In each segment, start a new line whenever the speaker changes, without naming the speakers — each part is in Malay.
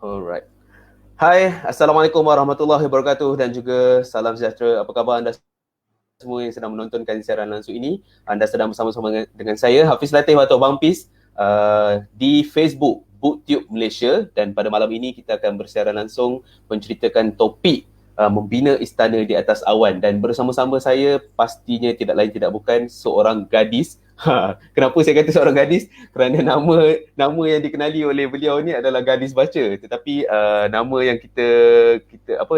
Alright. Hai, Assalamualaikum warahmatullahi wabarakatuh dan juga salam sejahtera. Apa khabar anda semua yang sedang menontonkan siaran langsung ini? Anda sedang bersama-sama dengan saya, Hafiz Latif atau Bang Pis, di Facebook BookTube Malaysia, dan pada malam ini kita akan bersiaran langsung menceritakan topik membina istana di atas awan, dan bersama-sama saya pastinya tidak lain tidak bukan seorang gadis. Kenapa saya kata seorang gadis? Kerana nama yang dikenali oleh beliau ni adalah gadis baca, tetapi nama yang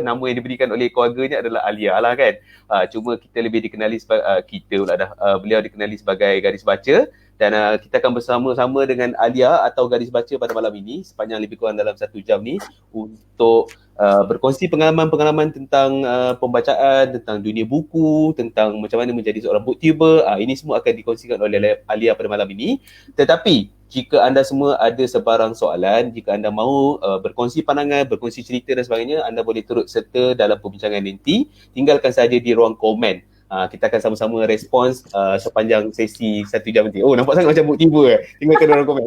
nama yang diberikan oleh keluarganya adalah Alia lah kan. Cuma kita lebih dikenali sebagai beliau dikenali sebagai gadis baca, dan kita akan bersama-sama dengan Alia atau gadis baca pada malam ini sepanjang lebih kurang dalam 1 jam ni untuk berkongsi pengalaman-pengalaman tentang pembacaan, tentang dunia buku, tentang macam mana menjadi seorang booktuber. Ini semua akan dikongsikan oleh Alia pada malam ini. Tetapi jika anda semua ada sebarang soalan, jika anda mahu berkongsi pandangan, berkongsi cerita dan sebagainya, anda boleh turut serta dalam perbincangan nanti. Tinggalkan saja di ruang komen. Kita akan sama-sama respons sepanjang sesi 1 jam nanti. Oh, nampak sangat macam booktuber. Tinggalkan di ruang komen.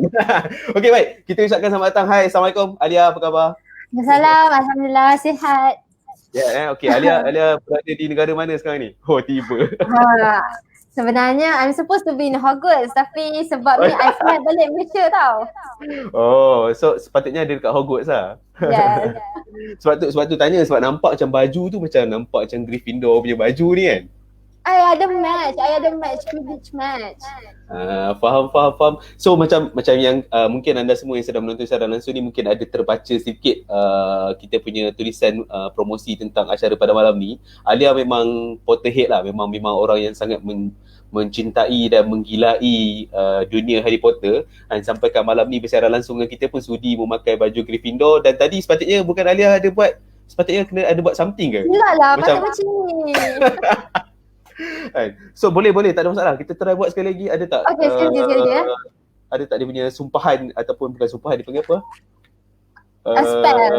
Okey, baik. Kita ucapkan selamat datang. Hai, Assalamualaikum. Alia, apa khabar?
Salam, Alhamdulillah, sihat.
Okey. Alia berada di negara mana sekarang ni? Oh, tiba.
Sebenarnya I'm supposed to be in Hogwarts, tapi sebab ni I fly balik Malaysia tau.
Oh, so sepatutnya dia dekat Hogwarts lah.
Yes.
Sebab tu tanya, sebab nampak macam baju tu macam nampak macam Gryffindor punya baju ni kan.
I ada match, Quidditch match.
Faham. So macam yang mungkin anda semua yang sedang menonton secara langsung ni mungkin ada terbaca sedikit kita punya tulisan promosi tentang acara pada malam ni. Alia memang Potterhead lah, memang orang yang sangat mencintai dan menggilai dunia Harry Potter, dan sampai kat malam ni bersiaran langsung dengan kita pun sudi memakai baju Gryffindor. Dan tadi sepatutnya bukan Alia sepatutnya kena ada buat something ke?
Yelah lah, macam ni.
So boleh, tak ada masalah. Kita try buat sekali lagi. Ada tak?
Okay, sekali ya.
Ada tak dia punya sumpahan, ataupun bukan sumpahan, dia panggil apa?
Spell.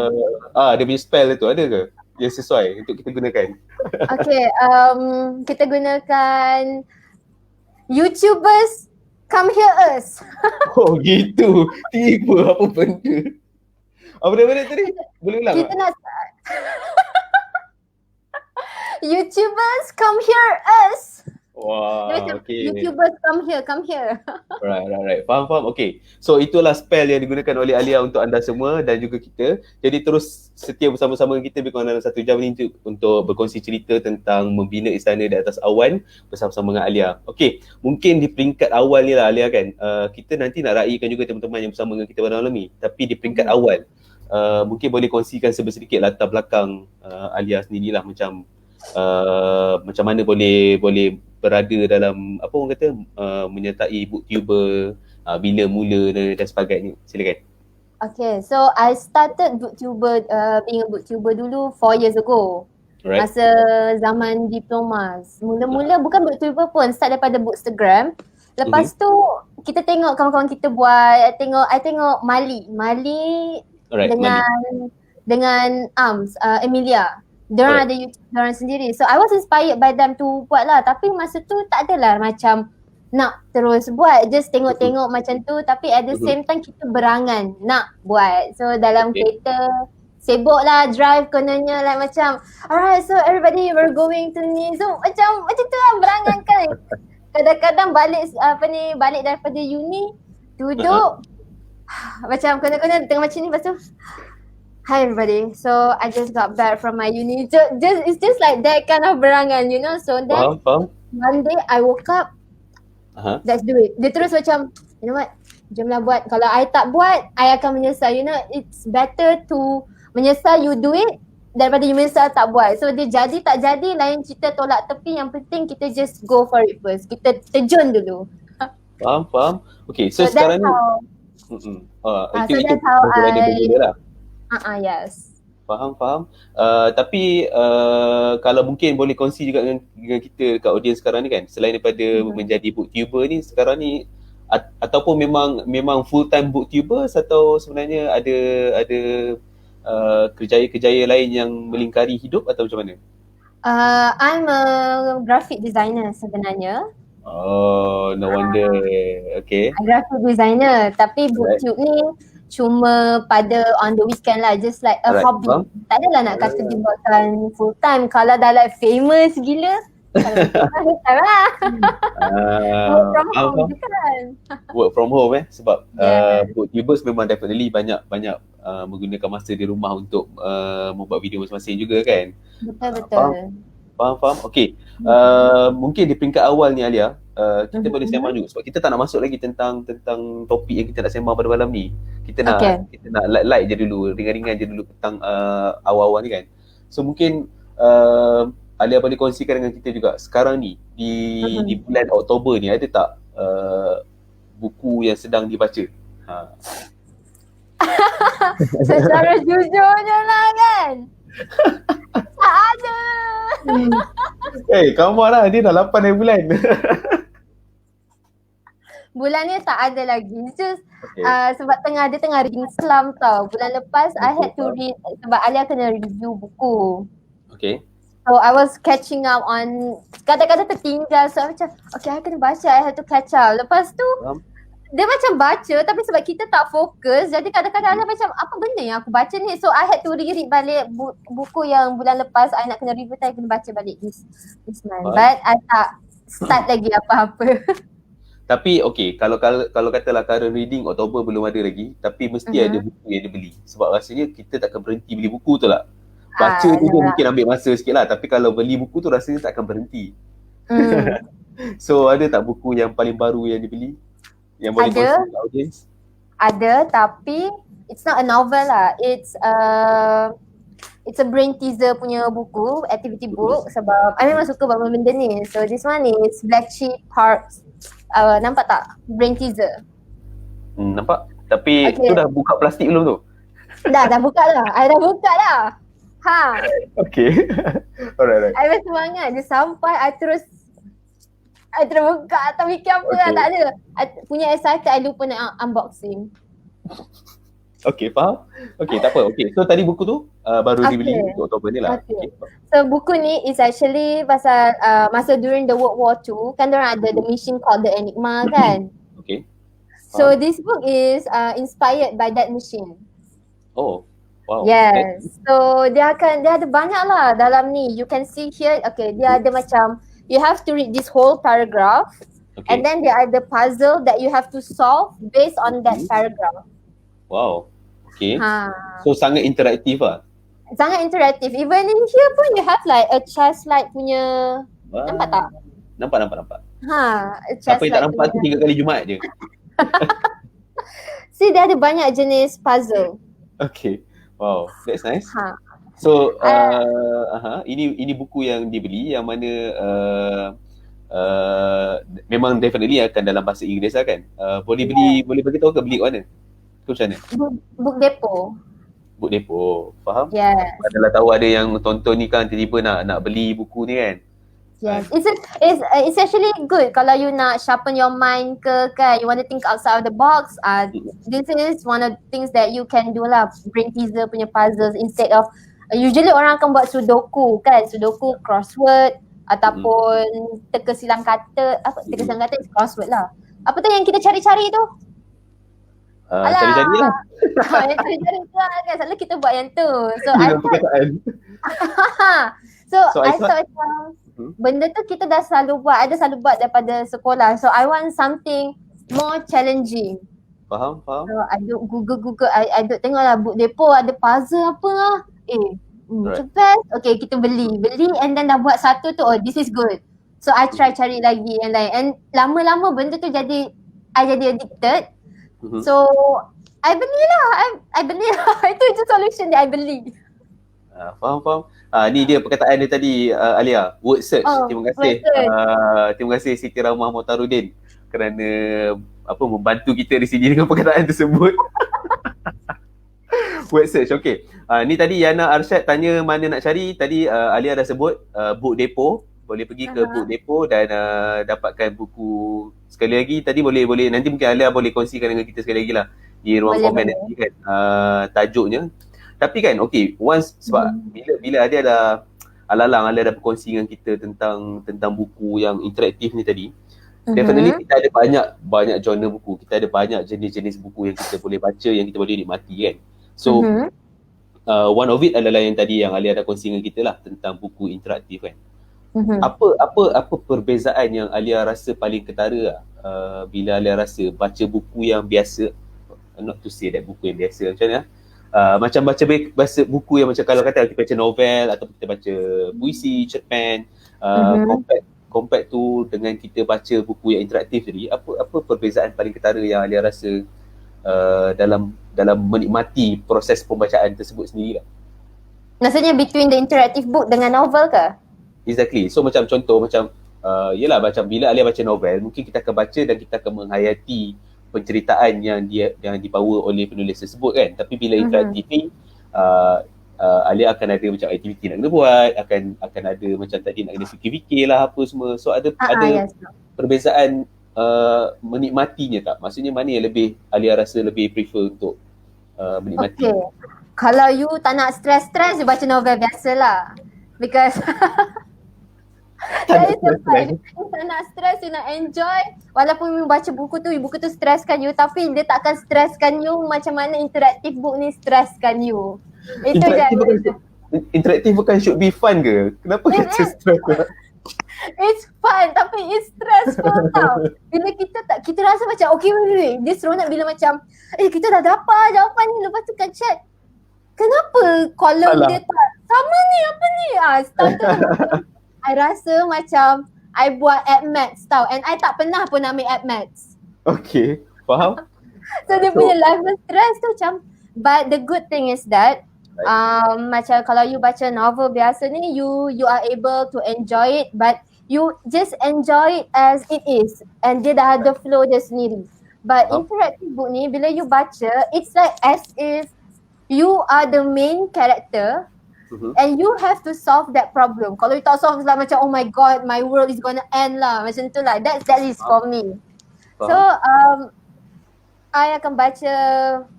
Dia punya spell tu ada ke? Yang sesuai untuk kita gunakan.
Okay, kita gunakan YouTubers come hear us.
Oh gitu. Tiba apa benda? Apa benda tadi? Boleh ulang?
Kita nak YouTubers come hear us.
Wah, okay.
YouTubers come here.
Right. Faham. Okay. So itulah spell yang digunakan oleh Alia untuk anda semua dan juga kita. Jadi terus setia bersama-sama kita lebih kurang dalam 1 jam ni untuk berkongsi cerita tentang membina istana di atas awan bersama-sama dengan Alia. Okay, mungkin di peringkat awal ni lah Alia kan, kita nanti nak raikan juga teman-teman yang bersama dengan kita pada malam ni. Tapi di peringkat awal, mungkin boleh kongsikan sedikit latar belakang Alia sendirilah, macam mana boleh berada dalam apa orang kata menyertai booktuber, bila mula dan sebagainya. Silakan.
Okay, so I started being a booktuber dulu 4 years ago. Right. Masa zaman diploma. Mula-mula bukan booktuber pun, start daripada Bookstagram. Lepas tu kita tengok kawan-kawan kita buat, I tengok Mali dengan Arms, Emilia. Diorang ada YouTube diorang sendiri. So I was inspired by them to buat lah. Tapi masa tu tak adalah macam nak terus buat. Just tengok-tengok macam tu. Tapi at the same time kita berangan nak buat. So dalam kereta sibuk lah drive kononnya like macam alright, so everybody we're going to ni. So macam tu lah berangan kan. Kadang-kadang balik daripada uni, duduk macam konon-konon tengah macam ni, lepas tu hi everybody, so I just got back from my uni. It's just like that kind of berangan, you know. So then one day I woke up, let's do it. Dia terus macam, you know what, jomlah buat. Kalau I tak buat, I akan menyesal. You know, it's better to menyesal you do it daripada you menyesal tak buat. So dia jadi tak jadi lain cerita, tolak tepi. Yang penting kita just go for it first. Kita terjun dulu.
Faham. Okay, so sekarang ni itu
how
ada berbeza lah.
Yes.
Faham. Tapi kalau mungkin boleh kongsi juga dengan kita kat audiens sekarang ni kan, selain daripada menjadi booktuber ni sekarang ni, ataupun memang full time booktuber, atau sebenarnya ada kerjaya-kerjaya lain yang melingkari hidup, atau macam mana?
I'm a graphic designer sebenarnya.
Oh, no wonder. Okay.
Graphic designer, tapi booktube ni cuma pada on the weekend lah, just like a
Alright,
hobby.
faham.
Tak adalah nak kata dibuatkan full time. Kalau dah like famous gila, kalau full time lah. Work from
Faham,
home
faham.
je kan.
Work from home sebab
Yeah.
YouTubers memang definitely banyak menggunakan masa di rumah untuk membuat video masing-masing juga kan.
Betul-betul.
Faham. Okay. Mungkin di peringkat awal ni Alia, kita boleh sembang juga sebab kita tak nak masuk lagi tentang topik yang kita nak sembang pada malam ni. Kita nak light je dulu, ringan-ringan je dulu tentang awal-awal ni kan. So mungkin Alia boleh kongsikan dengan kita juga sekarang ni di bulan Oktober ni ada tak buku yang sedang dibaca?
Secara jujurnya lah kan. Tak ada.
Come on lah, dia dah 8 bulan.
Bulan ni tak ada lagi. Just sebab dia tengah reading Slum tau. Bulan lepas I had to read sebab Alia kena review buku.
Okay.
So I was catching up on, kadang-kadang tertinggal, so I macam okay I kena baca, I have to catch up. Lepas tu dia macam baca tapi sebab kita tak fokus, jadi kadang-kadang Alia macam apa benda yang aku baca ni. So I had to reread balik buku yang bulan lepas I nak kena review, I kena baca balik this month. But I tak start lagi apa-apa.
Tapi okay, kalau katalah current reading Oktober belum ada lagi, tapi mesti ada buku yang dia beli. Sebab rasanya kita takkan berhenti beli buku tu lah. Baca tu dia mungkin ambil masa sikit lah, tapi kalau beli buku tu rasanya takkan berhenti. So ada tak buku yang paling baru yang dibeli? Yang boleh kongsi dengan audience? Ada,
tapi it's not a novel lah. It's a brain teaser punya buku, activity book, sebab I memang suka buat benda ni. So this one is Black Sheep Hearts. Nampak tak? Brain teaser.
Nampak. Tapi tu dah buka plastik belum tu?
Dah buka dah. I dah buka dah.
Okay. Alright.
I bersemangat je sampai I terus buka, tak fikir apa lah, tak ada. I punya excited, I lupa nak unboxing.
Okay, faham? Okay, tak apa. Okay, so tadi buku tu baru dibeli untuk Oktober ni lah.
Okay. So buku ni is actually pasal masa during the World War II, kan diorang ada the mission called the Enigma kan.
Okay.
So this book is inspired by that mission.
Oh, wow.
Yes. So dia ada banyak lah dalam ni. You can see here, okay, dia ada macam you have to read this whole paragraph, and then there are the puzzle that you have to solve based on that paragraph.
Wow. Okay. So sangat interaktif lah.
Sangat interaktif. Even in here pun you have like a chess like punya. Nampak tak?
Nampak.
Siapa
yang tak nampak tu 3 kali Jumaat je.
See, dia ada banyak jenis puzzle.
Okay. Wow, that's nice. So ini buku yang dibeli yang mana memang definitely akan dalam bahasa Inggeris lah kan. Boleh bagi tahu ke beli kat mana? Tu macam mana?
Book Depot.
Book Depot, faham?
Yes.
Adalah tahu ada yang tonton ni kan tiba-tiba nak beli buku ni kan.
Yes, it's actually good kalau you nak sharpen your mind ke kan, you want to think outside of the box. This is one of the things that you can do lah, brain teaser punya puzzles instead of usually orang akan buat sudoku kan, sudoku crossword ataupun teka silang kata is crossword lah. Apa tu yang kita cari-cari tu?
Cari-cari lah.
Yang cari-cari tu lah kan, selalu kita buat yang tu. So I thought macam benda tu kita dah selalu buat, daripada sekolah. So I want something more challenging.
Faham.
So I duk Google, I duk tengok lah Book Depot ada puzzle apa lah. Best. Okay, kita beli and then dah buat satu tu, oh this is good. So I try cari lagi and lain, and lama-lama benda tu I jadi addicted. So I beli lah. Itu je solution dia, I beli.
Faham. Ni dia perkataan dia tadi, Alia. Word search. Terima kasih. Terima kasih Siti Ramah Motarudin kerana membantu kita di sini dengan perkataan tersebut. Word search. Okay. Ni tadi Yana Arsyad tanya mana nak cari. Tadi Alia dah sebut Book Depot. Boleh pergi ke Book Depot dan dapatkan buku. Sekali lagi tadi boleh nanti mungkin Alia boleh kongsikan dengan kita sekali lagi lah di ruang komen nanti kan tajuknya. Tapi kan once sebab bila Alia dah Alia dah berkongsi dengan kita tentang buku yang interaktif ni tadi, Definitely kita ada banyak genre buku. Kita ada banyak jenis-jenis buku yang kita boleh baca, yang kita boleh nikmati kan. So one of it adalah yang tadi yang Alia dah kongsi dengan kita lah, tentang buku interaktif kan. Apa perbezaan yang Alia rasa paling ketara bila Alia rasa baca buku yang biasa, not to say that buku yang biasa macam mana, macam baca buku yang macam kalau kata kita baca novel atau kita baca puisi, cerpen, compared tu dengan kita baca buku yang interaktif tadi, apa perbezaan paling ketara yang Alia rasa dalam menikmati proses pembacaan tersebut sendiri lah?
Maksudnya between the interactive book dengan novel ke?
Exactly. So macam contoh macam yelah, macam bila Alia baca novel, mungkin kita akan baca dan kita akan menghayati penceritaan yang dibawa oleh penulis tersebut kan. Tapi bila interaktif ni Alia akan ada macam aktiviti nak kena buat, akan ada macam tadi nak kena fikir-fikir lah apa semua. So ada perbezaan menikmatinya tak? Maksudnya mana yang lebih Alia rasa lebih prefer untuk menikmati?
Okay. Kalau you tak nak stress, you baca novel biasalah. Because that is the point. You tak nak stress, you nak enjoy. Walaupun you baca buku tu stresskan you, tapi dia takkan stresskan you macam mana interaktif book ni stresskan you. Itu je.
Interaktif bukan should be fun ke? Kenapa kita stress?
It's fun tapi it's stressful tau. Bila kita rasa macam okay, dia seronok bila macam kita dah dapat jawapan ni, lepas tu kan check kenapa kolom dia tak sama ni, apa ni? Start tu I rasa macam I buat at maths tau, and I tak pernah pun ambil at maths.
Okay, faham?
So dia punya level stress tu macam, but the good thing is that macam kalau you baca novel biasa ni, you are able to enjoy it, but you just enjoy it as it is, and dia dah ada flow dia sendiri. But interactive book ni, bila you baca, it's like as if you are the main character and you have to solve that problem. Kalau you tak solve, it's like macam oh my god, my world is gonna end lah, macam tu lah. That is for me. So I akan baca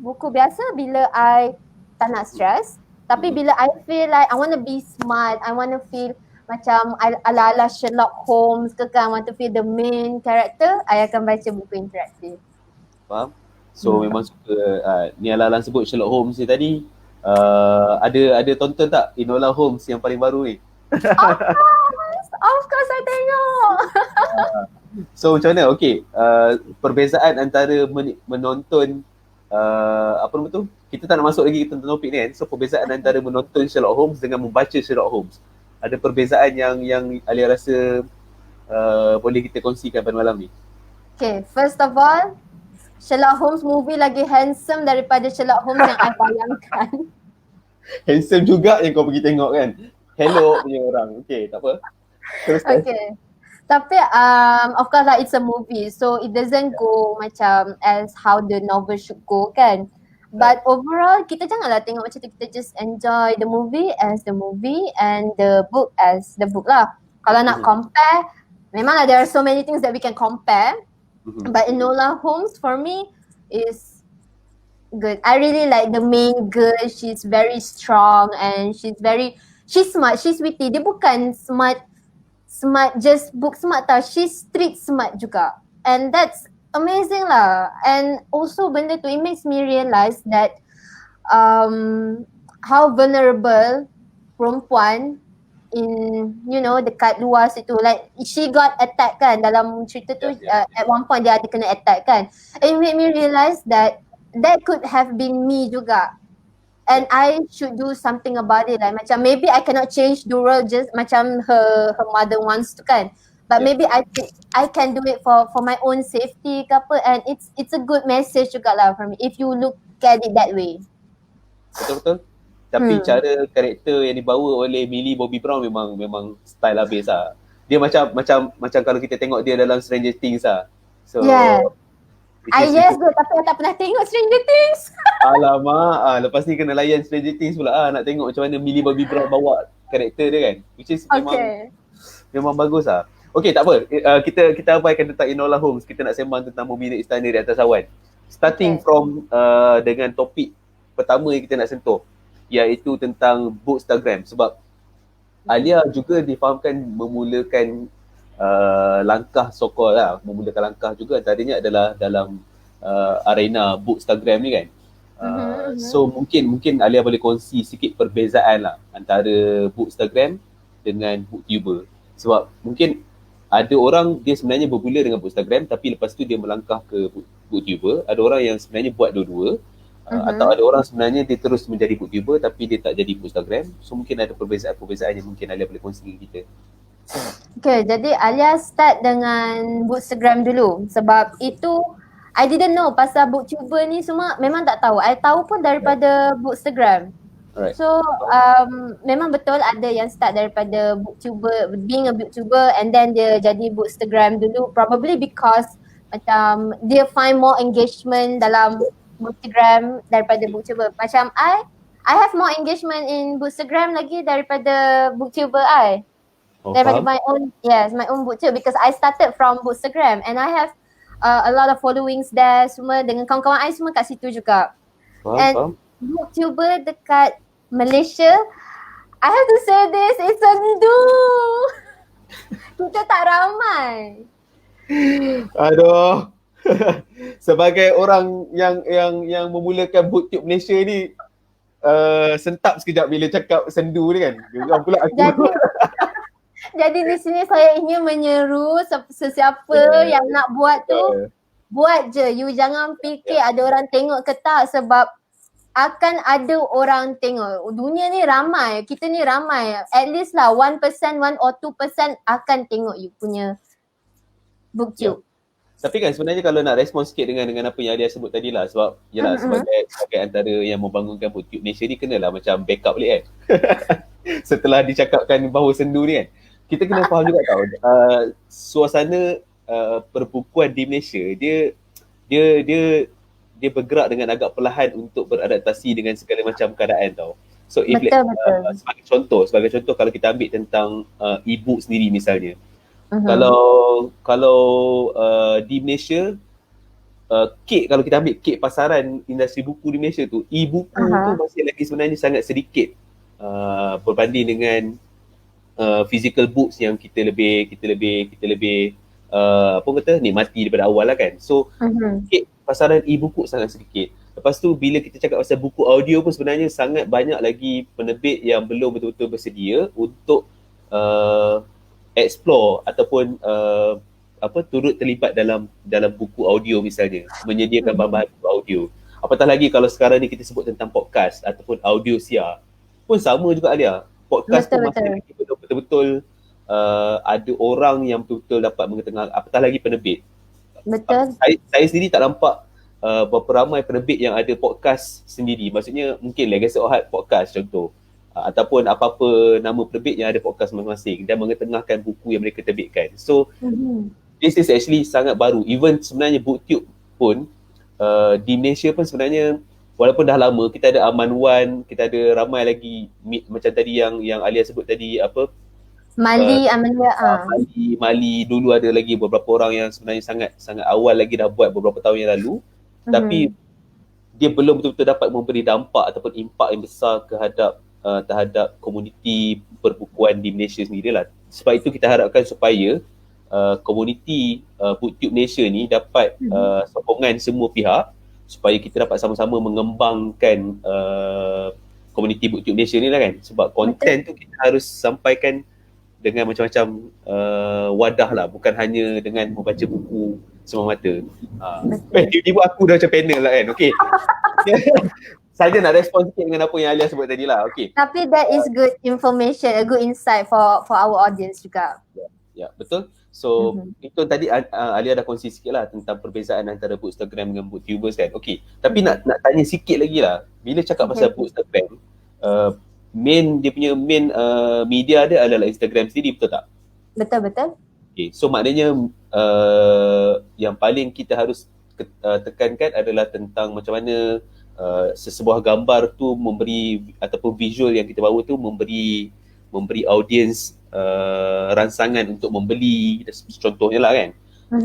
buku biasa bila I tak nak stress. Tapi bila I feel like I want to be smart, I want to feel macam ala-ala Sherlock Holmes ke kan, I want to feel the main character, I akan baca buku interaktif.
Faham? So memang suka ni ala-ala sebut Sherlock Holmes ni tadi. Ada tonton tak Enola Holmes yang paling baru ni?
Of course I tengok.
So macam mana? Okay, perbezaan antara menonton apa nama tu? Kita tak nak masuk lagi tentang topik ni kan. So perbezaan antara menonton Sherlock Holmes dengan membaca Sherlock Holmes. Ada perbezaan yang Alia rasa boleh kita kongsikan pada malam ni?
Okay, first of all, Sherlock Holmes movie lagi handsome daripada Sherlock Holmes yang I bayangkan.
Handsome juga yang kau pergi tengok kan? Hello punya orang. Okay, tak apa. Terus.
Okay. Tapi of course lah, it's a movie, so it doesn't go macam as how the novel should go kan. But overall, kita janganlah tengok macam tu, kita just enjoy the movie as the movie and the book as the book lah. Kalau nak compare, memanglah there are so many things that we can compare. But Enola Holmes for me is good. I really like the main girl. She's very strong and she's smart, she's witty. Dia bukan smart just book smart tau. She's street smart juga. And that's amazing lah. And also benda tu, it makes me realize that how vulnerable perempuan in, you know, dekat luar situ. Like she got attacked kan dalam cerita tu. At one point dia ada kena attack kan. And it made me realize that could have been me juga. And I should do something about it. Like macam maybe I cannot change the world just macam her mother wants to kan. But maybe I can do it for my own safety ke apa. And it's a good message juga lah for me if you look at it that way.
Betul-betul. Tapi cara karakter yang dibawa oleh Millie Bobby Brown memang style habis lah. Dia macam kalau kita tengok dia dalam Stranger Things lah. So
yes good, tapi I tak pernah tengok Stranger Things.
Alamak, lepas ni kena layan Stranger Things pula nak tengok macam mana Millie Bobby Brown bawa karakter dia kan. Which is memang bagus lah. Okay, tak apa. Kita abaikan tentang Enola Holmes. Kita nak sembang tentang Membilik Istana di Atas Awan. Starting from dengan topik pertama yang kita nak sentuh, iaitu tentang Bookstagram. Sebab Alia juga difahamkan memulakan langkah sokol lah, memulakan langkah juga antaranya adalah dalam arena Bookstagram ni kan. So mungkin Alia boleh kongsi sikit perbezaan lah antara Bookstagram dengan Booktuber. Sebab mungkin ada orang dia sebenarnya bermula dengan Bookstagram tapi lepas tu dia melangkah ke Booktuber. Ada orang yang sebenarnya buat dua-dua. Atau ada orang sebenarnya dia terus menjadi Booktuber tapi dia tak jadi Bookstagram. So mungkin ada perbezaan-perbezaan yang mungkin Alia boleh kongsi dengan kita.
Okay, jadi Alia start dengan Bookstagram dulu sebab itu I didn't know pasal Booktuber ni semua, memang tak tahu. I tahu pun daripada Bookstagram.
Alright.
So memang betul ada yang start daripada Booktuber, being a Booktuber and then dia jadi Bookstagram dulu, probably because macam dia find more engagement dalam Bookstagram daripada Booktuber. Macam I have more engagement in Bookstagram lagi daripada Booktuber I. Daripada my own Booktuber, because I started from Bookstagram and I have a lot of followings there semua dengan kawan-kawan I semua kat situ juga. And Booktuber dekat Malaysia, I have to say this, it's sendu. Kita tak ramai.
Aduh. Sebagai orang yang memulakan Booktube Malaysia ni, sentap sekejap bila cakap sendu ni kan. Geram pula aku.
Jadi di sini saya ingin menyeru sesiapa yang nak buat tu, buat je. You jangan fikir ada orang tengok ke tak, sebab akan ada orang tengok. Dunia ni ramai, kita ni ramai. At least lah 1%, 1 or 2% akan tengok you punya Booktube.
Tapi kan sebenarnya kalau nak respon sikit dengan apa yang Alia sebut tadi lah, sebab yelah sebagai antara yang membangunkan Booktube Malaysia ni, kenalah macam backup balik kan. Setelah dicakapkan bahawa sendu ni kan, kita kena faham juga tau, suasana perbukuan di Malaysia dia bergerak dengan agak perlahan untuk beradaptasi dengan segala macam keadaan tau. So if sebagai contoh kalau kita ambil tentang e-book sendiri misalnya, kalau di Malaysia, kalau kita ambil kek pasaran industri buku di Malaysia tu, e-buku tu masih lagi sebenarnya sangat sedikit berbanding dengan physical books yang kita lebih nikmati daripada awal lah kan. So kek pasaran e-buku sangat sedikit. Lepas tu bila kita cakap pasal buku audio pun sebenarnya sangat banyak lagi penerbit yang belum betul-betul bersedia untuk explore ataupun turut terlibat dalam buku audio misalnya, menyediakan bahan-bahan buku audio. Apatah lagi kalau sekarang ni kita sebut tentang podcast ataupun audio siar pun sama juga Alia. Podcast tu masih lagi betul-betul ada orang yang betul-betul dapat mengetengah, apatah lagi penerbit.
Betul.
Saya sendiri tak nampak berapa ramai penerbit yang ada podcast sendiri. Maksudnya mungkin Legacy of Heart podcast contoh, ataupun apa-apa nama penerbit yang ada podcast masing-masing dan mengetengahkan buku yang mereka terbitkan. So this is actually sangat baru. Even sebenarnya Booktube pun di Malaysia pun sebenarnya, walaupun dah lama, kita ada Aman Wan, kita ada ramai lagi macam tadi yang Alia sebut tadi,
Mali, Amelia.
Mali, dulu ada lagi beberapa orang yang sebenarnya sangat awal lagi dah buat beberapa tahun yang lalu. Tapi dia belum betul-betul dapat memberi dampak ataupun impak yang besar terhadap komuniti perbukuan di Malaysia sendirilah. Sebab itu kita harapkan supaya komuniti Booktube Malaysia ni dapat sokongan semua pihak supaya kita dapat sama-sama mengembangkan komuniti Booktube Malaysia ni lah kan. Sebab konten tu kita harus sampaikan dengan macam-macam wadah lah, bukan hanya dengan membaca buku semata-mata. Tiba-tiba aku dah macam panel lah kan. Okay. Saya nak respon sikit dengan apa yang Alia sebut tadi lah. Okay.
Tapi that is good information, a good insight for our audience juga.
Ya, betul. So itu tadi Alia dah kongsi sikit lah tentang perbezaan antara Bookstagram dengan Booktubers kan. Okay. Tapi nak tanya sikit lagi lah. Bila cakap pasal Bookstagram, dia punya main media dia adalah Instagram sendiri, betul tak?
Betul.
Okay. So maknanya yang paling kita harus tekankan adalah tentang macam mana sesebuah gambar tu memberi, ataupun visual yang kita bawa tu memberi audience ransangan untuk membeli, contohnya lah kan.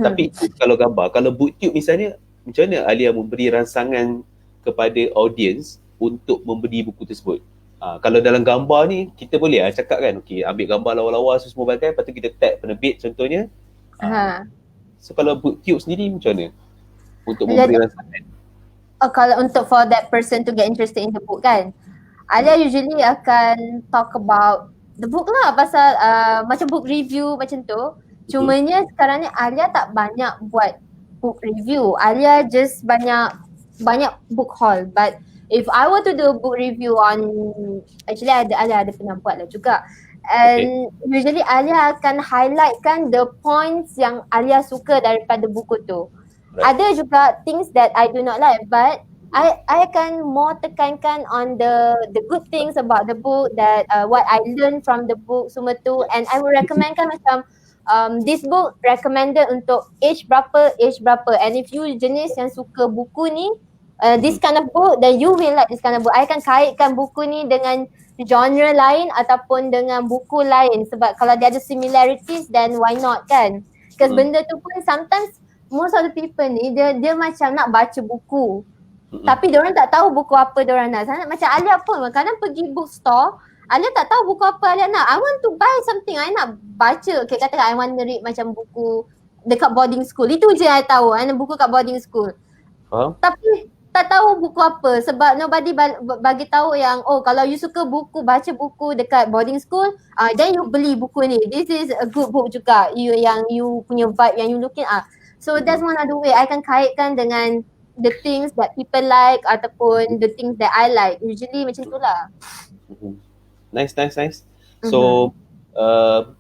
Tapi kalau gambar, kalau Booktube misalnya, macam mana Alia memberi ransangan kepada audience untuk membeli buku tersebut? Kalau dalam gambar ni kita boleh cakap kan, okey ambil gambar lawa-lawa semua bagai, lepas tu kita tag penerbit contohnya.
Ha.
So kalau BookTube sendiri macam mana untuk
Jadi,
memberi rangsangan?
kalau untuk for that person to get interested in the book kan, Alia usually akan talk about the book lah, pasal macam book review macam tu. Cumanya sekarang ni Alia tak banyak buat book review. Alia just banyak book haul. But if I were to do a book review on, actually Alia ada pernah buat lah juga. And usually Alia akan highlightkan the points yang Alia suka daripada buku tu. Right. Ada juga things that I do not like, but I akan more tekankan on the good things about the book, that what I learn from the book semua tu, and I will recommendkan macam this book recommended untuk age berapa, and if you jenis yang suka buku ni, this kind of book, then you will like this kind of book. I akan kaitkan buku ni dengan genre lain ataupun dengan buku lain, sebab kalau dia ada similarities then why not kan. Because benda tu pun sometimes most of the people ni dia macam nak baca buku, tapi diorang tak tahu buku apa diorang nak. Macam Alia pun kadang pergi bookstore, Alia tak tahu buku apa Alia nak. I want to buy something, I nak baca. Okay, katakan I want to read macam buku dekat boarding school. Itu je I tahu, I nak buku kat boarding school. Tapi tak tahu buku apa, sebab nobody bagi tahu yang kalau you suka buku, baca buku dekat boarding school, then you beli buku ni. This is a good book juga, yang you punya vibe yang you looking at. So that's one other way I akan kaitkan dengan the things that people like ataupun the things that I like. Usually macam itulah.
Nice. So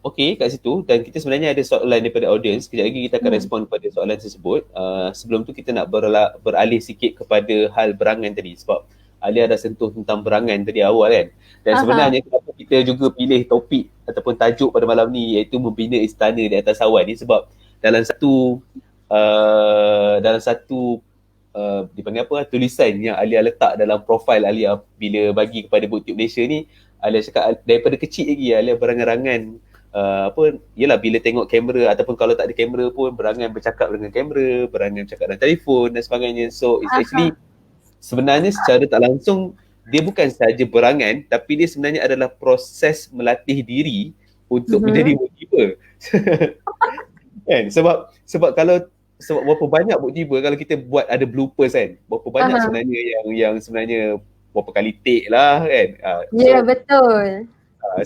okay kat situ, dan kita sebenarnya ada soalan daripada audience. Kejap lagi kita akan respon kepada soalan tersebut. Sebelum tu kita nak beralih sikit kepada hal berangan tadi, sebab Alia dah sentuh tentang berangan tadi awal kan. Dan sebenarnya kenapa kita juga pilih topik ataupun tajuk pada malam ni iaitu membina istana di atas awan ni, sebab dalam satu dipanggil apa, tulisan yang Alia letak dalam profil Alia bila bagi kepada BookTube Malaysia ni, Alia cakap daripada kecil lagi Alia berangan-angan yelah bila tengok kamera, ataupun kalau tak ada kamera pun berangan bercakap dengan kamera, berangan bercakap dalam telefon dan sebagainya. So it's actually sebenarnya secara tak langsung dia bukan sahaja berangan, tapi dia sebenarnya adalah proses melatih diri untuk menjadi booktuber. Kan? Sebab berapa banyak booktuber kalau kita buat ada bloopers kan, berapa banyak sebenarnya yang sebenarnya berapa kali take lah kan.
Betul.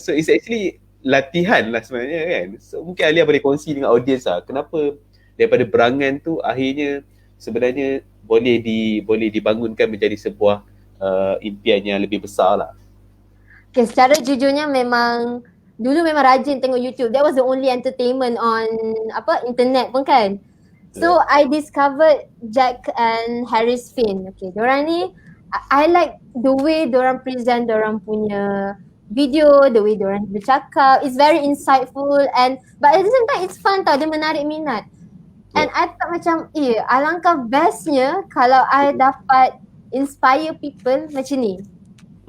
So it's actually latihan lah sebenarnya kan. So mungkin Alia boleh kongsi dengan audience kenapa daripada berangan tu akhirnya sebenarnya boleh dibangunkan menjadi sebuah impian yang lebih besar lah.
Okay, secara jujurnya dulu memang rajin tengok YouTube. That was the only entertainment on internet pun kan. So I discovered Jack and Harris Finn. Okay, diorang ni I like the way diorang present diorang punya video, the way diorang bercakap. It's very insightful but at the same time it's fun tau, dia menarik minat. And I thought macam alangkah bestnya kalau I dapat inspire people macam ni.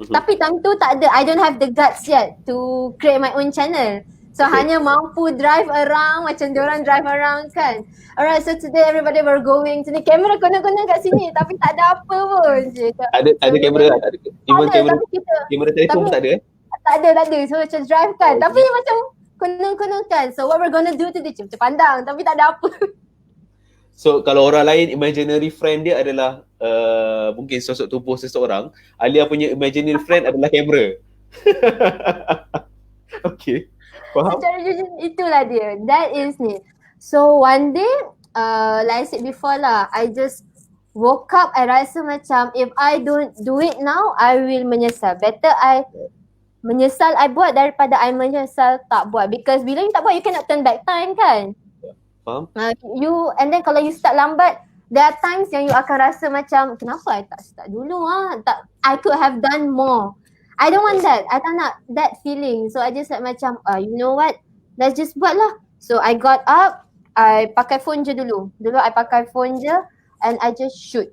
Tapi time tu tak ada, I don't have the guts yet to create my own channel. So hanya mampu drive around macam diorang drive around kan. Alright, so today everybody were going sini, kamera kena kat sini tapi tak ada apa pun je.
Ada kamera lah, tak ada. Even kamera telefon pun tak ada
Tak ada. So macam drive kan, tapi macam kunung kan. So what we're gonna do today, macam pandang tapi tak ada apa.
So kalau orang lain imaginary friend dia adalah mungkin sosok tubuh seseorang, Alia punya imaginary friend adalah kamera. Okay. Faham?
Secara jujur itulah dia. That is ni. So one day, like I said before lah, I just woke up, I rasa macam if I don't do it now, I will menyesal. Better I menyesal I buat daripada I menyesal tak buat. Because bila you tak buat, you cannot turn back time kan.
Faham?
And then kalau you start lambat, there are times yang you akan rasa macam kenapa I tak start dulu I could have done more. I don't want that. I tak nak that feeling. So I just like macam you know what, let's just buat lah. So I got up, I pakai phone je dulu. I pakai phone je and I just shoot.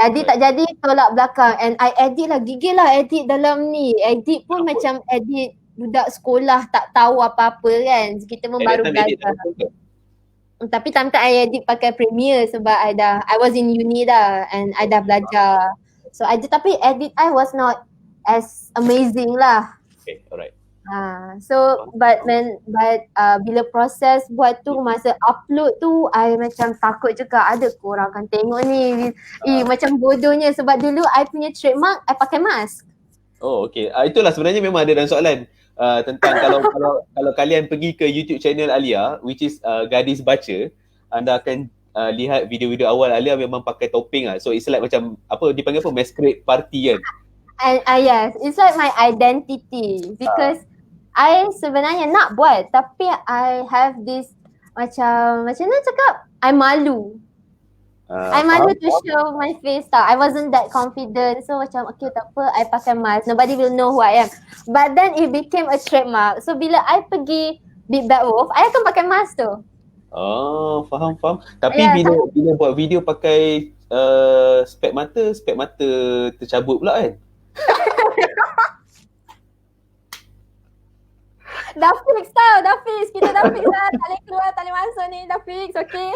Jadi tak jadi tolak belakang, and I edit lah, gigil lah edit dalam ni. Edit pun macam edit budak sekolah tak tahu apa-apa kan. Kita pun baru belajar. Tapi time tu I edit pakai Premiere sebab I was in uni dah and I dah belajar. So tapi edit I was not as amazing lah.
Okay, alright.
So bila proses buat tu, masa upload tu I macam takut juga, ada ke orang akan tengok ni. Macam bodohnya sebab dulu I punya trademark I pakai mask.
Oh, okay. Itulah sebenarnya memang ada dalam soalan tentang kalau kalian pergi ke YouTube channel Alia, which is Gadis Baca, anda akan lihat video-video awal Alia memang pakai topeng lah. So it's like macam apa dipanggil apa, masquerade party kan.
And yes, it's like my identity because I sebenarnya nak buat tapi I have this macam mana cakap, I malu. I malu to show my face tau. I wasn't that confident. So macam okay tak apa, I pakai mask. Nobody will know who I am. But then it became a trademark. So bila I pergi Big Bad Wolf, I akan pakai mask tu.
Oh, faham. Tapi bila buat video pakai spek mata tercabut pula kan?
Dah fix tau, kita dah fix lah. Tak boleh keluar, tak boleh masuk ni, dah fix, okay.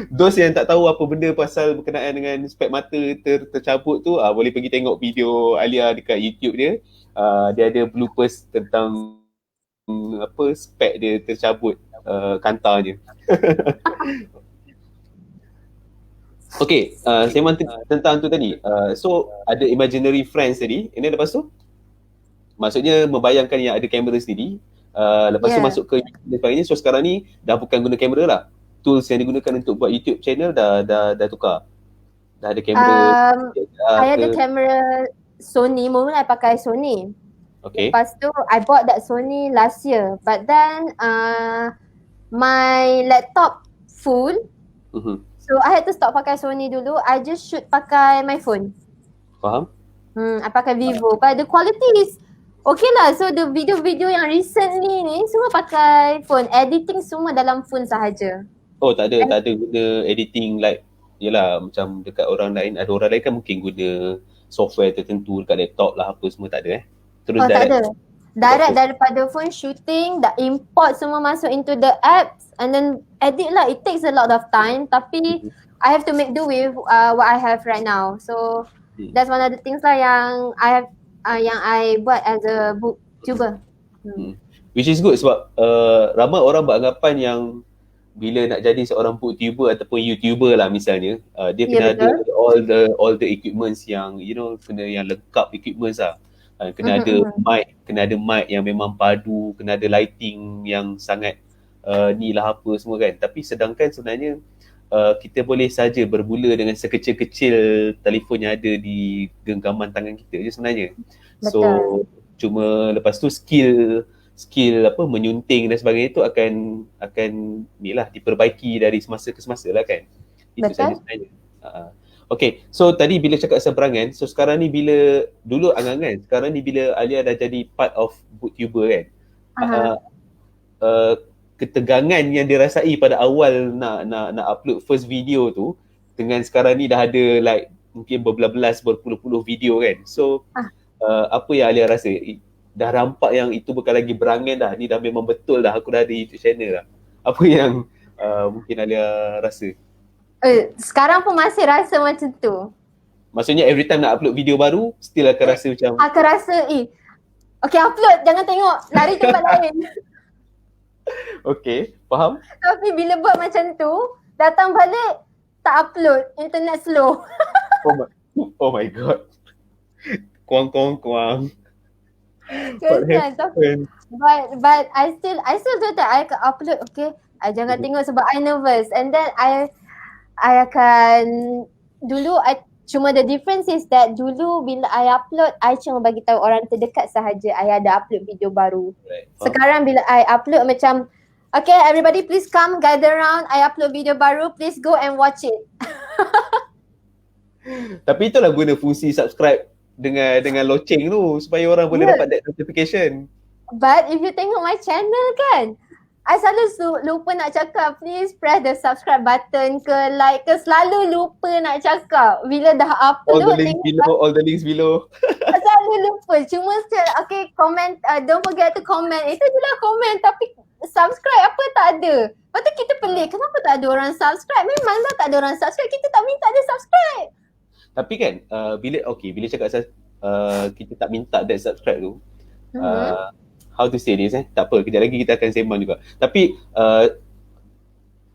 Those yang tak tahu apa benda pasal berkenaan dengan spek mata tercabut tu, boleh pergi tengok video Alia dekat YouTube dia. Dia ada bloopers tentang apa spek dia tercabut kantarnya. Okay, sembang tentang tu tadi. So ada imaginary friends tadi, and then lepas tu maksudnya membayangkan yang ada kamera sendiri. Lepas tu masuk ke YouTube dan sebagainya. So sekarang ni dah bukan guna kamera lah. Tools yang digunakan untuk buat YouTube channel dah tukar. Dah ada kamera.
I ada kamera Sony, mula I pakai Sony.
Okay.
Lepas tu I bought that Sony last year. But then my laptop full. So I had to stop pakai Sony dulu. I just shoot pakai my phone.
Faham?
I pakai Vivo. But the quality is okay lah. So the video-video yang recently ni semua pakai phone. Editing semua dalam phone sahaja.
Oh, tak ada guna editing like yelah macam dekat orang lain. Ada orang lain kan mungkin guna software tertentu dekat laptop lah apa semua, tak ada Terus
tak ada. Direct daripada phone shooting, dah import semua masuk into the apps and then edit lah. It takes a lot of time tapi I have to make do with what I have right now. So that's one of the things lah yang I buat as a booktuber.
Which is good sebab ramai orang beranggapan yang bila nak jadi seorang booktuber ataupun YouTuber lah misalnya, dia kena ada all the equipments yang kena yang lengkap equipments lah. Kena ada mic yang memang padu, kena ada lighting yang sangat ni lah apa semua kan. Tapi sedangkan sebenarnya kita boleh saja bermula dengan sekecil-kecil telefon yang ada di genggaman tangan kita je sebenarnya. So cuma lepas tu skill apa menyunting dan sebagainya itu akan ni lah diperbaiki dari semasa ke semasa lah kan. Itu saja sebenarnya. Okay, so tadi bila cakap seberangan, so sekarang ni bila dulu angan-angan, sekarang ni bila Alia dah jadi part of booktuber kan, ketegangan yang dirasai pada awal nak upload first video tu dengan sekarang ni dah ada like mungkin berbelas-belas, berpuluh-puluh video kan. So apa yang Alia rasa? Dah rampak yang itu bukan lagi berangan dah, ni dah memang betul dah aku dah ada YouTube channel dah. Apa yang mungkin Alia rasa?
Sekarang pun masih rasa macam tu.
Maksudnya every time nak upload video baru still akan rasa macam
akan rasa okay upload, jangan tengok, lari tempat lain.
Okay, faham?
Tapi bila buat macam tu, datang balik tak upload, internet slow.
Oh my god. Kuang.
Kesian, but I still do that. I akan upload, okay. I jangan tengok sebab I nervous. And then I akan dulu cuma the difference is that dulu bila I upload, I cuma bagi tahu orang terdekat sahaja I ada upload video baru. Right. Sekarang bila I upload macam okay, everybody please come gather around, I upload video baru, please go and watch it.
Tapi itulah guna fungsi subscribe dengan loceng tu supaya orang boleh dapat that notification.
But if you tengok my channel kan, I selalu lupa nak cakap please press the subscribe button ke like ke, selalu lupa nak cakap bila dah upload.
All the links below.
Selalu lupa. Cuma okay, comment, don't forget to comment. Itu je lah comment, tapi subscribe apa tak ada. Lepas tu kita pelik, kenapa tak ada orang subscribe? Memanglah tak ada orang subscribe, kita tak minta dia subscribe.
Tapi kan bila cakap kita tak minta that subscribe tu,
Mhm.
how to say this tak apa, kejap lagi kita akan sembang juga. Tapi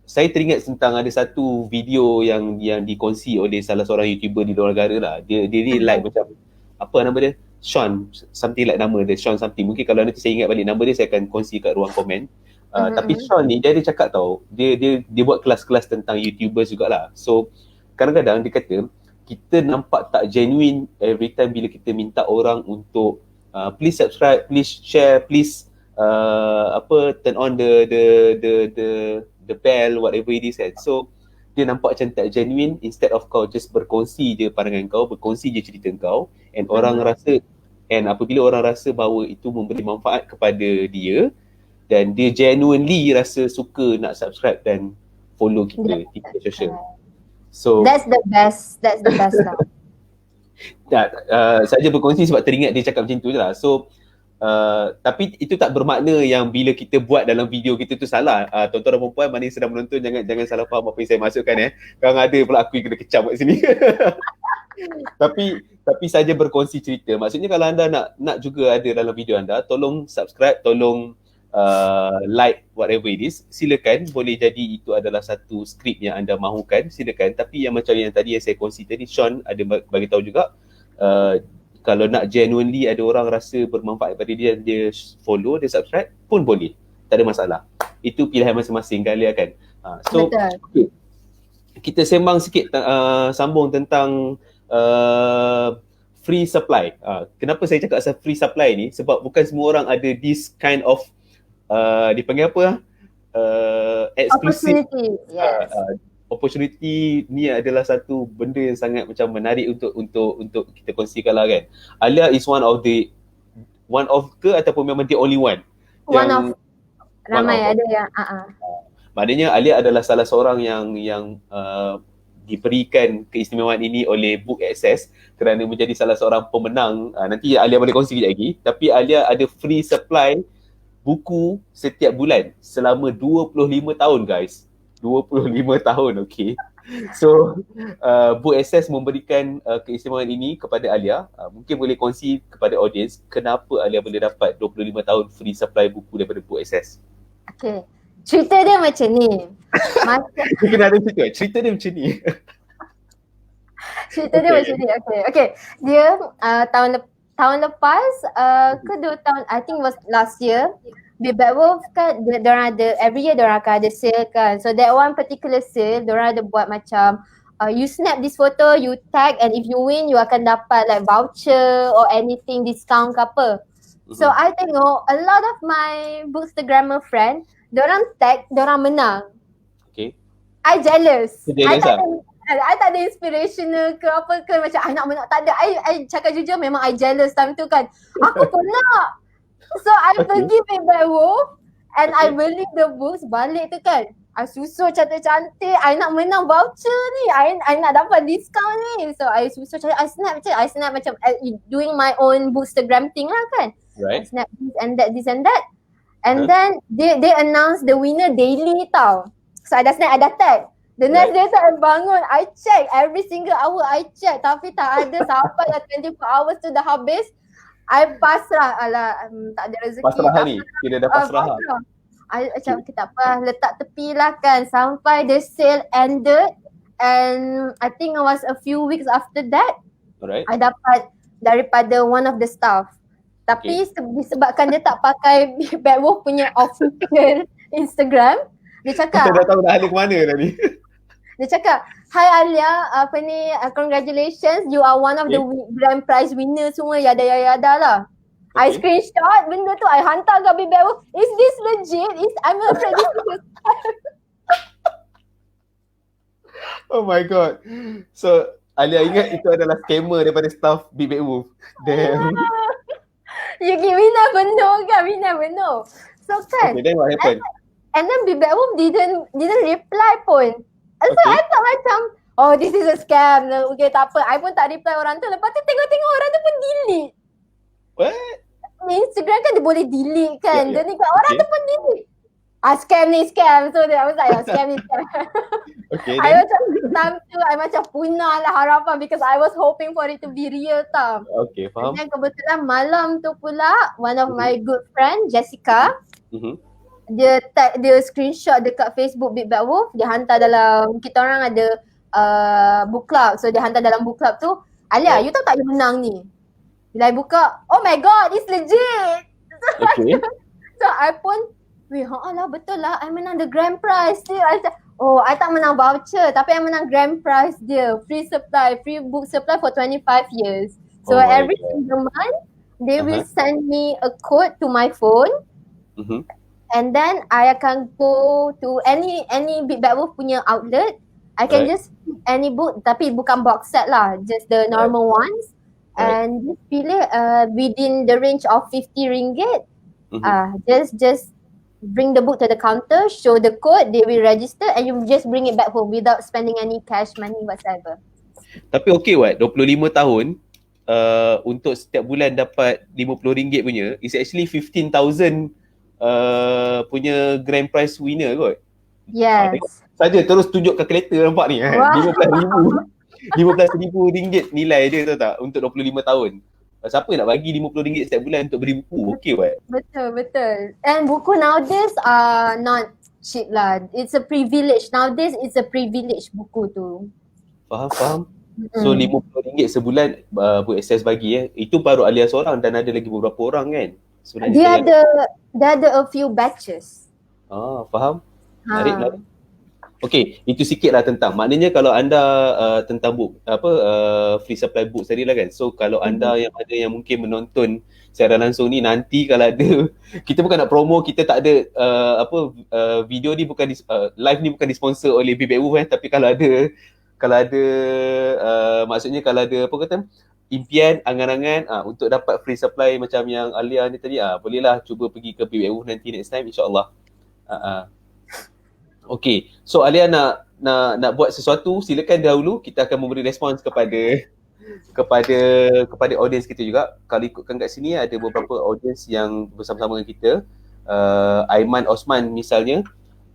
saya teringat tentang ada satu video yang dikongsi oleh salah seorang YouTuber di luar negara lah. Dia ni like macam apa nama dia? Sean, something like nama dia, Sean something. Mungkin kalau nanti saya ingat balik nama dia, saya akan kongsi kat ruang komen. Tapi Sean ni dia ada cakap tau, dia buat kelas-kelas tentang YouTubers jugalah. So kadang-kadang dia kata kita nampak tak genuine every time bila kita minta orang untuk please subscribe, please share, please turn on the bell, whatever it is kan. So dia nampak macam tak genuine, instead of kau just berkongsi je pandangan kau, berkongsi je cerita kau, and orang rasa, and apabila orang rasa bahawa itu memberi manfaat kepada dia dan dia genuinely rasa suka nak subscribe dan follow kita di media sosial. So
that's the best lah.
Saja berkongsi sebab teringat dia cakap macam tu je lah. So tapi itu tak bermakna yang bila kita buat dalam video kita tu salah. Tuan-tuan dan puan-puan mana yang sedang menonton, jangan salah faham apa yang saya maksudkan Sekarang ada pula aku yang kena kecam kat sini. tapi saja berkongsi cerita. Maksudnya kalau anda nak juga ada dalam video anda, tolong subscribe, tolong like whatever it is, silakan. Boleh jadi itu adalah satu skrip yang anda mahukan, silakan. Tapi yang macam yang tadi yang saya kongsi tadi, Sean ada bagi tahu juga, kalau nak genuinely ada orang rasa bermanfaat pada dia, dia follow, dia subscribe pun boleh, tak ada masalah. Itu pilihan masing-masing kalian kan. So okay. Kita sembang sikit, sambung tentang free supply. Kenapa saya cakap asal free supply ni? Sebab bukan semua orang ada this kind of dipanggil apa exclusive opportunity ni adalah satu benda yang sangat macam menarik untuk kita kongsikan lah kan. Alia is one of ke ataupun memang the only one?
Ramai ada yang
maknanya Alia adalah salah seorang yang diberikan keistimewaan ini oleh Book Access kerana menjadi salah seorang pemenang. Nanti Alia boleh kongsi kejap lagi. Tapi Alia ada free supply buku setiap bulan selama 25 tahun guys. 25 tahun, okay. So, Book Access memberikan keistimewaan ini kepada Alia. Mungkin boleh kongsi kepada audience kenapa Alia boleh dapat 25 tahun free supply buku daripada Book Access.
Okay. Cerita dia macam ni.
Mungkin ada cerita dia macam ni.
Cerita dia macam ni, okay. Dia tahun lepas ke 2 tahun, I think was last year, Big Bad Wolf kan, diorang ada, every year diorang akan ada sale kan. So that one particular sale, diorang ada buat macam you snap this photo, you tag, and if you win, you akan dapat like voucher or anything, discount ke apa. So I tengok a lot of my Bookstagrammer friend, diorang tag, diorang menang.
Okay.
I jealous. I tak ada inspirational ke apa ke, macam I nak menang, tak ada. I cakap jujur, memang I jealous time tu kan. Aku pernah. So I pergi Big Bad Wolf and I beli the books, balik tu kan, I susun cantik-cantik, I nak menang voucher ni, I nak dapat discount ni. So I susun cantik, I snap macam doing my own Bookstagram thing lah kan.
Right.
I snap this and that. And then they announce the winner daily tau. So I dah snap, I dah tag. The next day I bangun, I check every single hour, I check, tapi tak ada. Sampai dah 24 hours tu dah habis, I pasrah. Tak ada rezeki.
Pasrah ni, kira dah pasrah.
I macam tak apa, letak tepi lah kan. Sampai the sale ended, and I think it was a few weeks after that,
alright,
I dapat daripada one of the staff. Tapi disebabkan dia tak pakai Bad Wolf punya official Instagram, dia cakap,
kita dah tahu dah ada ke mana tadi.
Dia cakap, "Hi Alia, congratulations, you are one of the grand prize winner semua, yada lah." I screenshot benda tu, I hantar ke Big Bad Wolf. Is this legit? I'm afraid this is
Oh my god. So Alia ingat itu adalah scammer daripada staff Big Bad Wolf. Damn.
we never know. So kan,
okay, then what happened?
And then Big Bad Wolf didn't reply pun. So I thought macam, oh this is a scam. Okay, tak apa. I pun tak reply orang tu. Lepas tu tengok orang tu pun delete.
What?
Instagram kan dia boleh delete kan. Dia ni kat orang tu pun delete. scam ni scam. So dia was like, scam ni scam.
Okay,
I
then.
macam time tu I macam punah lah harapan because I was hoping for it to be real tau.
Okay,
And
faham.
then kebetulan malam tu pula one of my good friend Jessica, dia screenshot dekat Facebook Big Bad Wolf, dia hantar dalam, kita orang ada book club, so dia hantar dalam book club tu, Alia, you tahu tak you menang ni? Bila I buka, oh my god, it's legit.
Okay.
So I pun, weh, lah betul lah, I menang the grand prize dia. I cakap, oh, I tak menang voucher, tapi I menang grand prize dia. Free book supply for 25 years. So every single month, they will send me a code to my phone. And then I akan go to any Big Bad Wolf punya outlet. I can just pick any book, tapi bukan box set lah, just the normal ones. And just pilih within the range of 50 ringgit. Just bring the book to the counter, show the code, they will register and you just bring it back home without spending any cash money whatsoever.
Tapi okay what, 25 tahun untuk setiap bulan dapat RM50 punya, is actually 15,000 punya grand prize winner kot.
Yes.
Saja terus tunjuk kalkulator nampak ni kan.
Wow.
RM15,000 nilai dia, tahu tak, untuk 25 tahun. Siapa nak bagi RM50 setiap bulan untuk beli buku? Okay what?
Betul. And buku nowadays are not cheap lah. It's a privilege. Nowadays it's a privilege buku tu.
Faham. So RM50 sebulan buat akses bagi Itu baru Alia seorang dan ada lagi beberapa orang kan?
Sebenarnya dia ada a few batches.
Faham. Menarik. Okay, itu sikit lah tentang, maknanya kalau anda tentang book, free supply book tadi lah kan. So kalau anda yang ada yang mungkin menonton secara langsung ni, nanti kalau ada, kita bukan nak promo, kita tak ada video ni bukan live ni bukan disponsor oleh Big Bad Wolf tapi kalau ada maksudnya kalau ada apa kata impian, angan-angan untuk dapat free supply macam yang Alia ni tadi, bolehlah cuba pergi ke Big Bad Wolf nanti next time insyaAllah. Okay, so Alia nak buat sesuatu, silakan dahulu, kita akan memberi respons kepada audience kita juga. Kalau ikutkan kat sini ada beberapa audience yang bersama-sama dengan kita. Aiman Osman misalnya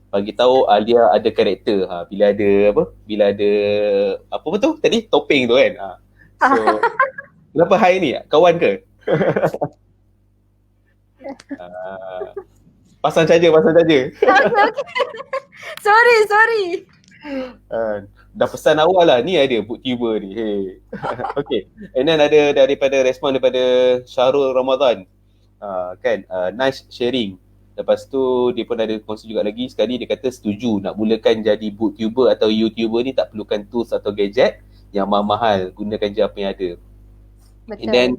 bagi tahu Alia ada karakter. Bila ada apa betul tadi topeng tu kan. So kenapa hai ni? Kawan ke? Pasang saja.
Okay. Sorry.
Dah pesan awal lah, ni ada booktuber ni. Hey. Okay. And then ada daripada respon daripada Syahrul Ramadan. Nice sharing. Lepas tu dia pun ada kongsi juga lagi. Sekali dia kata setuju nak mulakan jadi booktuber atau YouTuber ni tak perlukan tools atau gadget yang mahal-mahal. Gunakan je apa yang ada. Betul. And then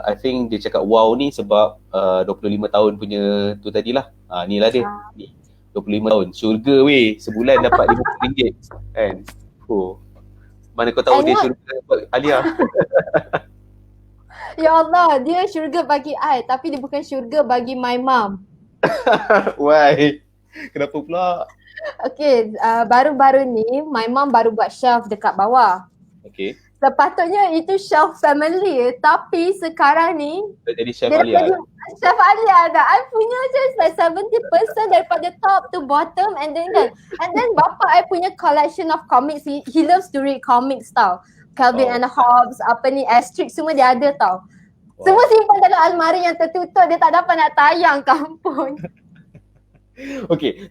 I think dia cakap wow ni sebab 25 tahun punya tu tadilah. Ni lah dia. Ni 25 tahun. Syurga weh, sebulan dapat RM50 kan. Mana kau tahu dia syurga dapat Alia.
Ya Allah, dia syurga bagi I tapi dia bukan syurga bagi my mom.
Why? Kenapa pula?
Okay, baru-baru ni my mom baru buat shelf dekat bawah.
Okay.
Sepatutnya itu shelf family, tapi sekarang ni
jadi chef Alia.
Chef Alia dah. I punya just like 70% daripada top to bottom and then bapa I punya collection of comics. He loves to read comics tau. Calvin and Hobbes, Asterix semua dia ada tau. Semua simpan dalam almari yang tertutup, dia tak dapat nak tayang kampung.
Okay,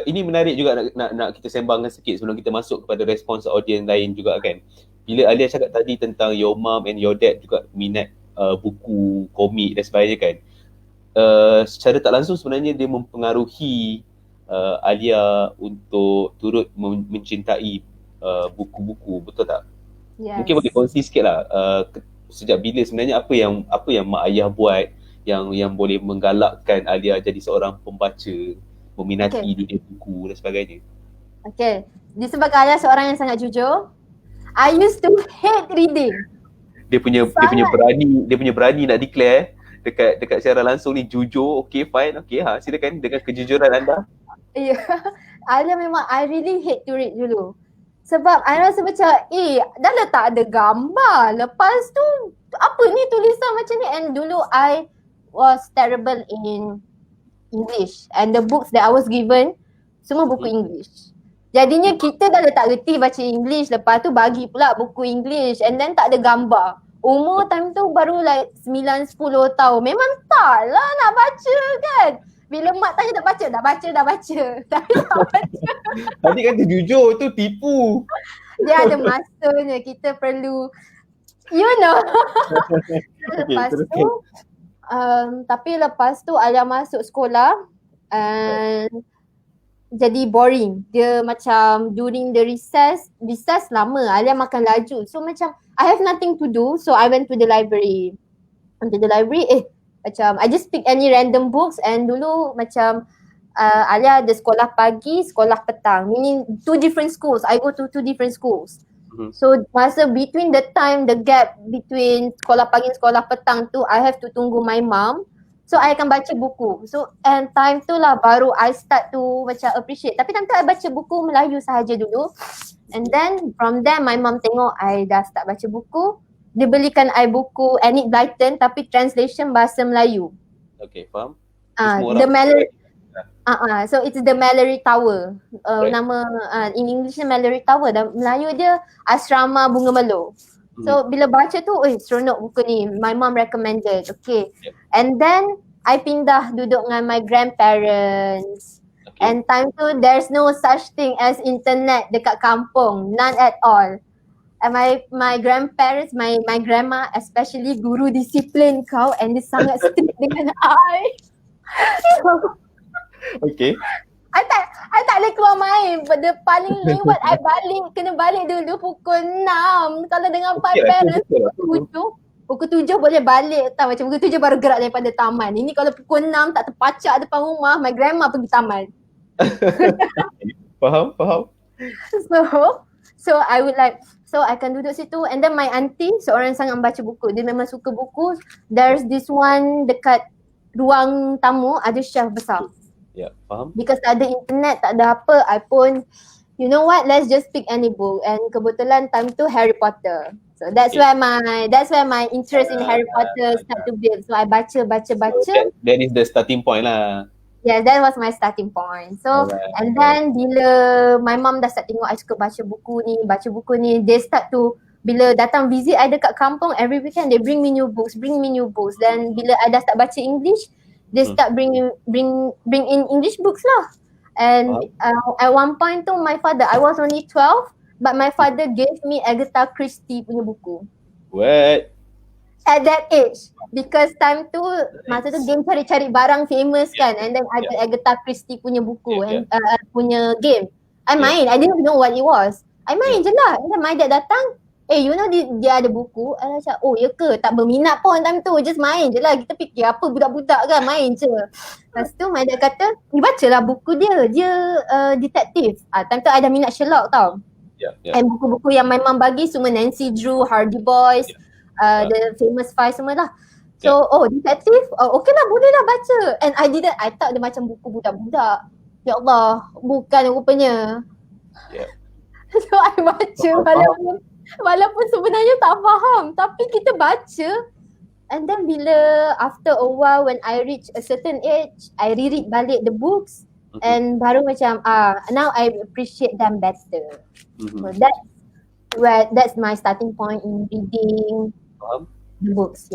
ini menarik juga nak kita sembangkan sikit sebelum kita masuk kepada respons audience lain juga kan. Bila Alia cakap tadi tentang your mom and your dad juga minat buku, komik dan sebagainya kan. Secara tak langsung sebenarnya dia mempengaruhi Alia untuk turut mencintai buku-buku, betul tak? Yes. Mungkin boleh kongsi sikit lah sejak bila sebenarnya apa yang mak ayah buat yang boleh menggalakkan Alia jadi seorang pembaca, meminati dunia buku dan sebagainya. Okay, disebabkan Alia seorang yang sangat jujur, I used to hate reading. Dia punya berani nak declare dekat secara langsung ni jujur. Okay, fine. Okay, silakan dengan kejujuran anda. Ya, Alia memang I really hate to read dulu. Sebab I rasa macam dah letak ada gambar. Lepas tu apa ni tulisan macam ni, and dulu I was terrible in
English. And the books that I was given, semua buku English. Jadinya kita dah tak reti baca English, lepas tu bagi pula buku English and then tak ada gambar. Umur time tu baru like 9-10 tahun. Memang tak lah nak baca kan. Bila mak tanya dah baca. Tapi tak baca.
Tadi kata jujur tu tipu.
Dia ada masanya, kita perlu you know. Lepas
terus.
tu tapi lepas tu Alia masuk sekolah and jadi boring. Dia macam during the recess lama Alia makan laju. So macam I have nothing to do, so I went to the library. Macam I just pick any random books and dulu macam Alia ada sekolah pagi, sekolah petang. Meaning 2 different schools. I go to 2 different schools. So masa between the time, the gap between sekolah pagi dan sekolah petang tu, I have to tunggu my mom. So I akan baca buku. So and time tu lah baru I start to macam appreciate. Tapi time tu I baca buku Melayu sahaja dulu. And then from there my mom tengok I dah start baca buku. Dia belikan I buku Enid Blyton tapi translation bahasa Melayu.
Okay, faham.
The Mallory so it's the Mallory Tower. Nama in English Mallory Tower, dan Melayu dia Asrama Bunga Melo. So bila baca tu, seronok buku ni. My mom recommended. Okay. And then I pindah duduk dengan my grandparents. Okay. And time tu there's no such thing as internet dekat kampung. None at all. And my grandparents, my grandma especially guru disiplin kau, and dia sangat strict dengan I.
Okay.
I tak boleh keluar main. Benda paling lewat I kena balik dulu pukul 6. Kalau dengan parents pukul 7 boleh balik tau. Macam pukul 7 baru gerak daripada taman. Ini kalau pukul 6 tak terpacak depan rumah, my grandma pergi taman.
Faham.
So I would like, so I akan duduk situ, and then my auntie seorang sangat membaca buku. Dia memang suka buku. There's this one dekat ruang tamu ada shelf besar.
Ya, faham.
Because tak ada internet, tak ada apa, I pun, you know what, let's just pick any book. And kebetulan time tu Harry Potter. So that's where my interest in Harry Potter start to build. So I baca. So
that is the starting point lah.
Yeah, that was my starting point. So and then bila my mom dah start tengok I suka baca buku ni, they start to, bila datang visit I dekat kampung every weekend, they bring me new books. Then bila I dah start baca English, they start bring in English books lah. And at one point tu my father, I was only 12, but my father gave me Agatha Christie punya buku.
What?
At that age, because time tu masa tu game cari-cari barang famous kan, and then ada Agatha Christie punya buku and punya game. I main, I didn't know what it was. I main je lah. And then my dad datang, you know dia ada buku. I macam, oh ya ke? Tak berminat pun time tu, just main je lah. Kita fikir apa budak-budak kan, main je. Lepas tu my dad kata, ni bacalah buku dia detektif. Time tu I dah minat Sherlock tau. And buku-buku yang my mom bagi semua Nancy Drew, Hardy Boys, the famous five semua lah. So, detektif, okay lah, boleh lah baca. And I thought dia macam buku budak-budak. Ya Allah, bukan rupanya. So, I baca walaupun sebenarnya tak faham. Tapi kita baca. And then bila after a while when I reach a certain age, I reread balik the books. And baru macam, now I appreciate them better. So that's my starting point in reading the books,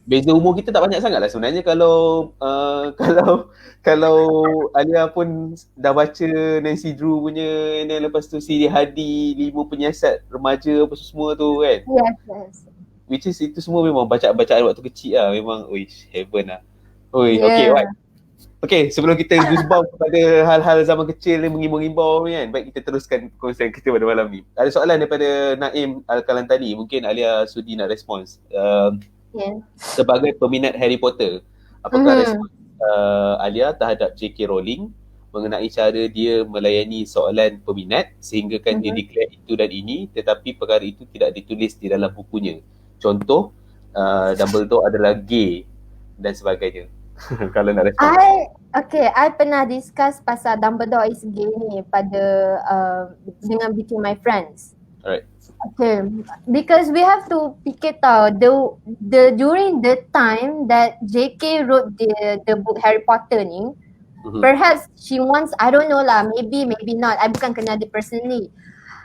Beza umur kita tak banyak sangat lah sebenarnya. Kalau Alia pun dah baca Nancy Drew punya, and then lepas tu Siri Hadi, 5 penyiasat remaja apa semua tu kan.
Yes.
Which is itu semua memang bacaan waktu kecil lah. Memang heaven lah. Okay, right. Okay, sebelum kita goosebump kepada hal-hal zaman kecil yang mengimbau-imbau kan, baik kita teruskan perkongsian kita pada malam ni. Ada soalan daripada Naim Al-Kalantani, mungkin Alia sudi nak respons. Sebagai peminat Harry Potter, apakah respons Alia terhadap J.K. Rowling mengenai cara dia melayani soalan peminat sehingga kan dia declare itu dan ini, tetapi perkara itu tidak ditulis di dalam bukunya. Contoh, Dumbledore adalah gay dan sebagainya. Kalau nak respon.
I pernah discuss pasal Dumbledore is gay ni pada dengan between my friends.
Alright.
Okay, because we have to fikir tau the during the time that JK wrote the book Harry Potter ni, perhaps she wants, I don't know lah, maybe not. I bukan kenal dia personally.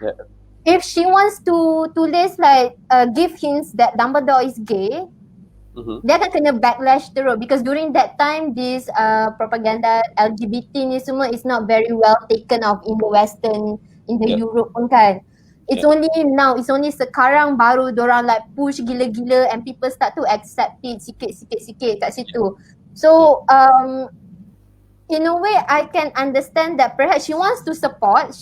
Yeah.
If she wants to tulis like give hints that Dumbledore is gay, dia akan kena backlash terus because during that time this propaganda LGBT ni semua is not very well taken of in the Western, in the Europe pun kan. It's only now, it's only sekarang baru dorang like push gila-gila and people start to accept it sikit-sikit kat situ. So in a way I can understand that perhaps she wants to support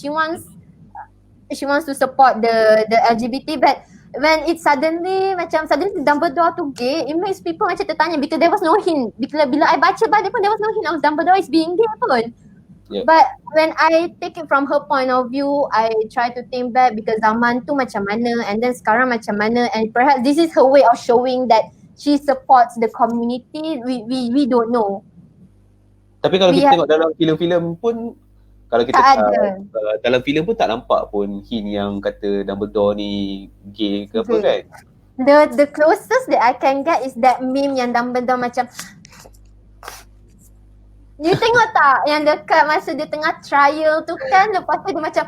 the LGBT, but when it suddenly Dumbledore tu gay, it makes people macam tertanya because there was no hint. Bila I baca balik pun there was no hint of Dumbledore is being gay pun.
Yeah.
But when I take it from her point of view, I try to think back because zaman tu macam mana and then sekarang macam mana, and perhaps this is her way of showing that she supports the community. We don't know.
Tapi kalau kita tengok dalam filem-filem pun, kalau kita dalam filem pun tak nampak pun hint yang kata Dumbledore ni gay ke apa kan.
The closest that I can get is that meme yang Dumbledore macam you tengok tak yang dekat masa dia tengah trial tu kan, lepas tu dia macam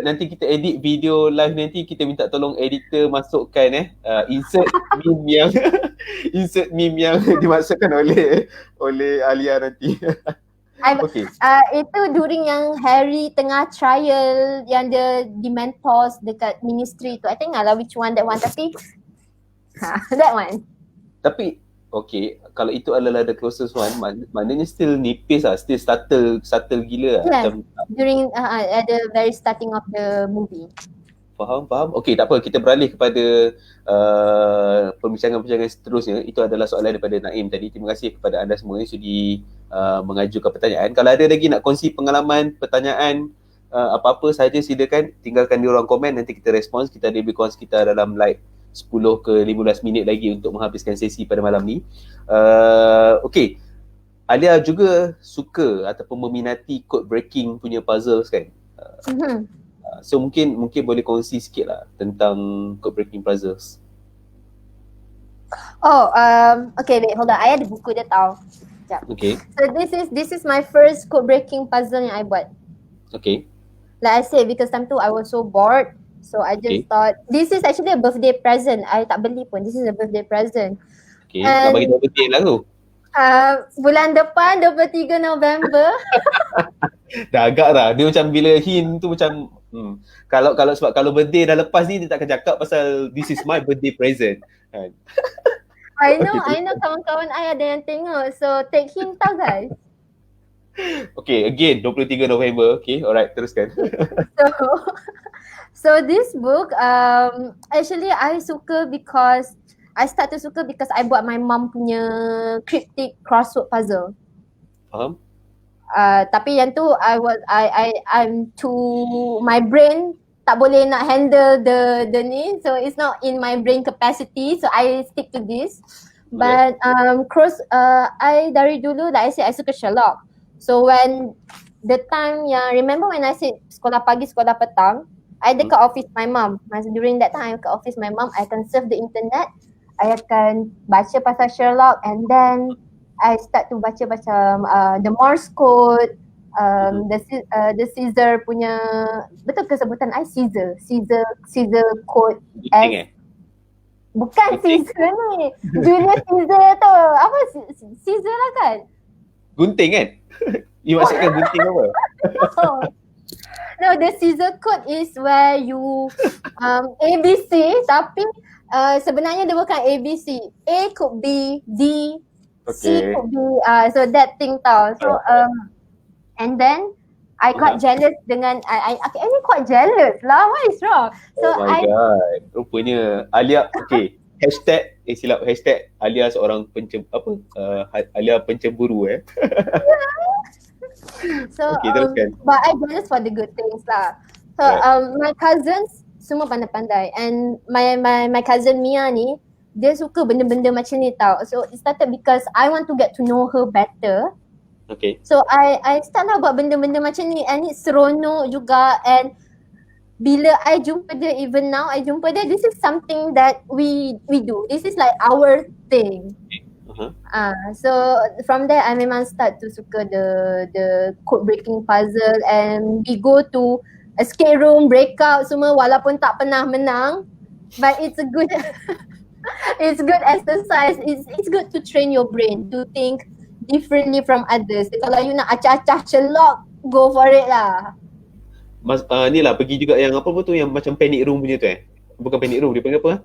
nanti kita edit video live, nanti kita minta tolong editor masukkan insert meme yang dimasukkan oleh Alia nanti.
Okay. Itu during yang Harry tengah trial yang dia Dementors dekat ministry tu. I think lah which one that one, tapi that one.
Tapi okay, kalau itu adalah the closest one, maknanya still nipis lah, still subtle gila lah.
Yeah, during at the very starting of the movie.
Faham. Okay, tak apa, kita beralih kepada perbincangan-perbincangan seterusnya. Itu adalah soalan daripada Naim tadi. Terima kasih kepada anda semua yang sudi mengajukan pertanyaan. Kalau ada lagi nak kongsi pengalaman, pertanyaan, apa-apa sahaja, silakan tinggalkan di ruang komen, nanti kita respons. Kita ada lebih kurang sekitar dalam 10 ke 15 minit lagi untuk menghabiskan sesi pada malam ni. Okay, Alia juga suka ataupun meminati code breaking punya puzzles kan? So mungkin boleh kongsi sikit lah tentang code breaking puzzles.
Okay, wait, hold on. I ada buku dia tau. Sekejap.
Okay.
So this is my first code breaking puzzle yang I buat.
Okay.
Like I said, because time tu I was so bored, so I just thought this is actually a birthday present. I tak beli pun. This is a birthday present.
Okay. Nak bagi tahu birthday lah tu.
Bulan depan 23 November.
Dah agak dah. Dia macam bila hint tu macam kalau birthday dah lepas ni dia tak akan cakap pasal this is my birthday present.
I know kawan-kawan I ada yang tengok. So take hint tau guys.
Okay, again 23 November. Okay, alright, teruskan.
So this book actually I suka because I start to suka because I buat my mom punya cryptic crossword puzzle.
Faham?
Tapi yang tu I'm too, my brain tak boleh nak handle the ni, so it's not in my brain capacity, so I stick to this. But I dari dulu, like I said, I suka Sherlock. So when the time yang, remember when I said sekolah pagi, sekolah petang, I dekat office my mom. During that time I dekat office my mom, I akan surf the internet, I akan baca pasal Sherlock, and then I start to baca macam the Morse code, the Caesar punya, betul ke sebutan I? Caesar code. Bukan Caesar ni, Julius Caesar tu. Apa Caesar lah kan?
Gunting kan? You maksudkan gunting apa?
No, the Caesar code is where you ABC, tapi sebenarnya dia bukan ABC. A could be D, C could be so that thing tau. So and then I got jealous dengan I quite jealous lah. What is wrong? So
oh my god. Rupanya Alia, okay. Hashtag Alia seorang Alia pencemburu
So
okay, teruskan.
But I jealous for the good things lah. So my cousins semua pandai-pandai, and my cousin Mia ni, dia suka benda-benda macam ni tau. So it started because I want to get to know her better.
Okay.
So I start lah buat benda-benda macam ni, and it's seronok juga, and bila I jumpa dia, even now I jumpa dia, this is something that we do. This is like our thing.
Uh-huh.
So from there I memang start to suka the code breaking puzzle, and we go to escape room, breakout semua, walaupun tak pernah menang, but it's a good it's good exercise. It's good to train your brain to think differently from others. Kalau you nak acah-acah Sherlock, go for it lah.
Ni lah pergi juga yang apa tu yang macam panic room punya tu bukan panic room, dia panggil apa?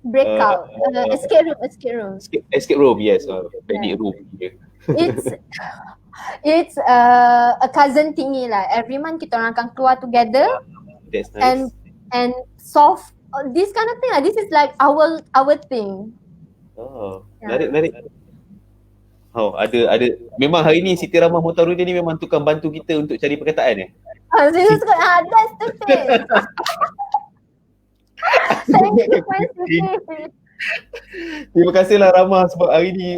Breakout, escape room.
Escape room, yes. Panic room.
It's a cousin thingy lah. Every month kita orang akan keluar together.
That's nice.
And solve this kind of thing lah. This is like our thing.
Menarik. Ada. Memang hari ni Siti Rahmah Mutarudia ni memang tukang bantu kita untuk cari perkataan
Serius kot. That's the thing. Thank you for Siti.
Terima kasihlah Rahmah sebab hari ni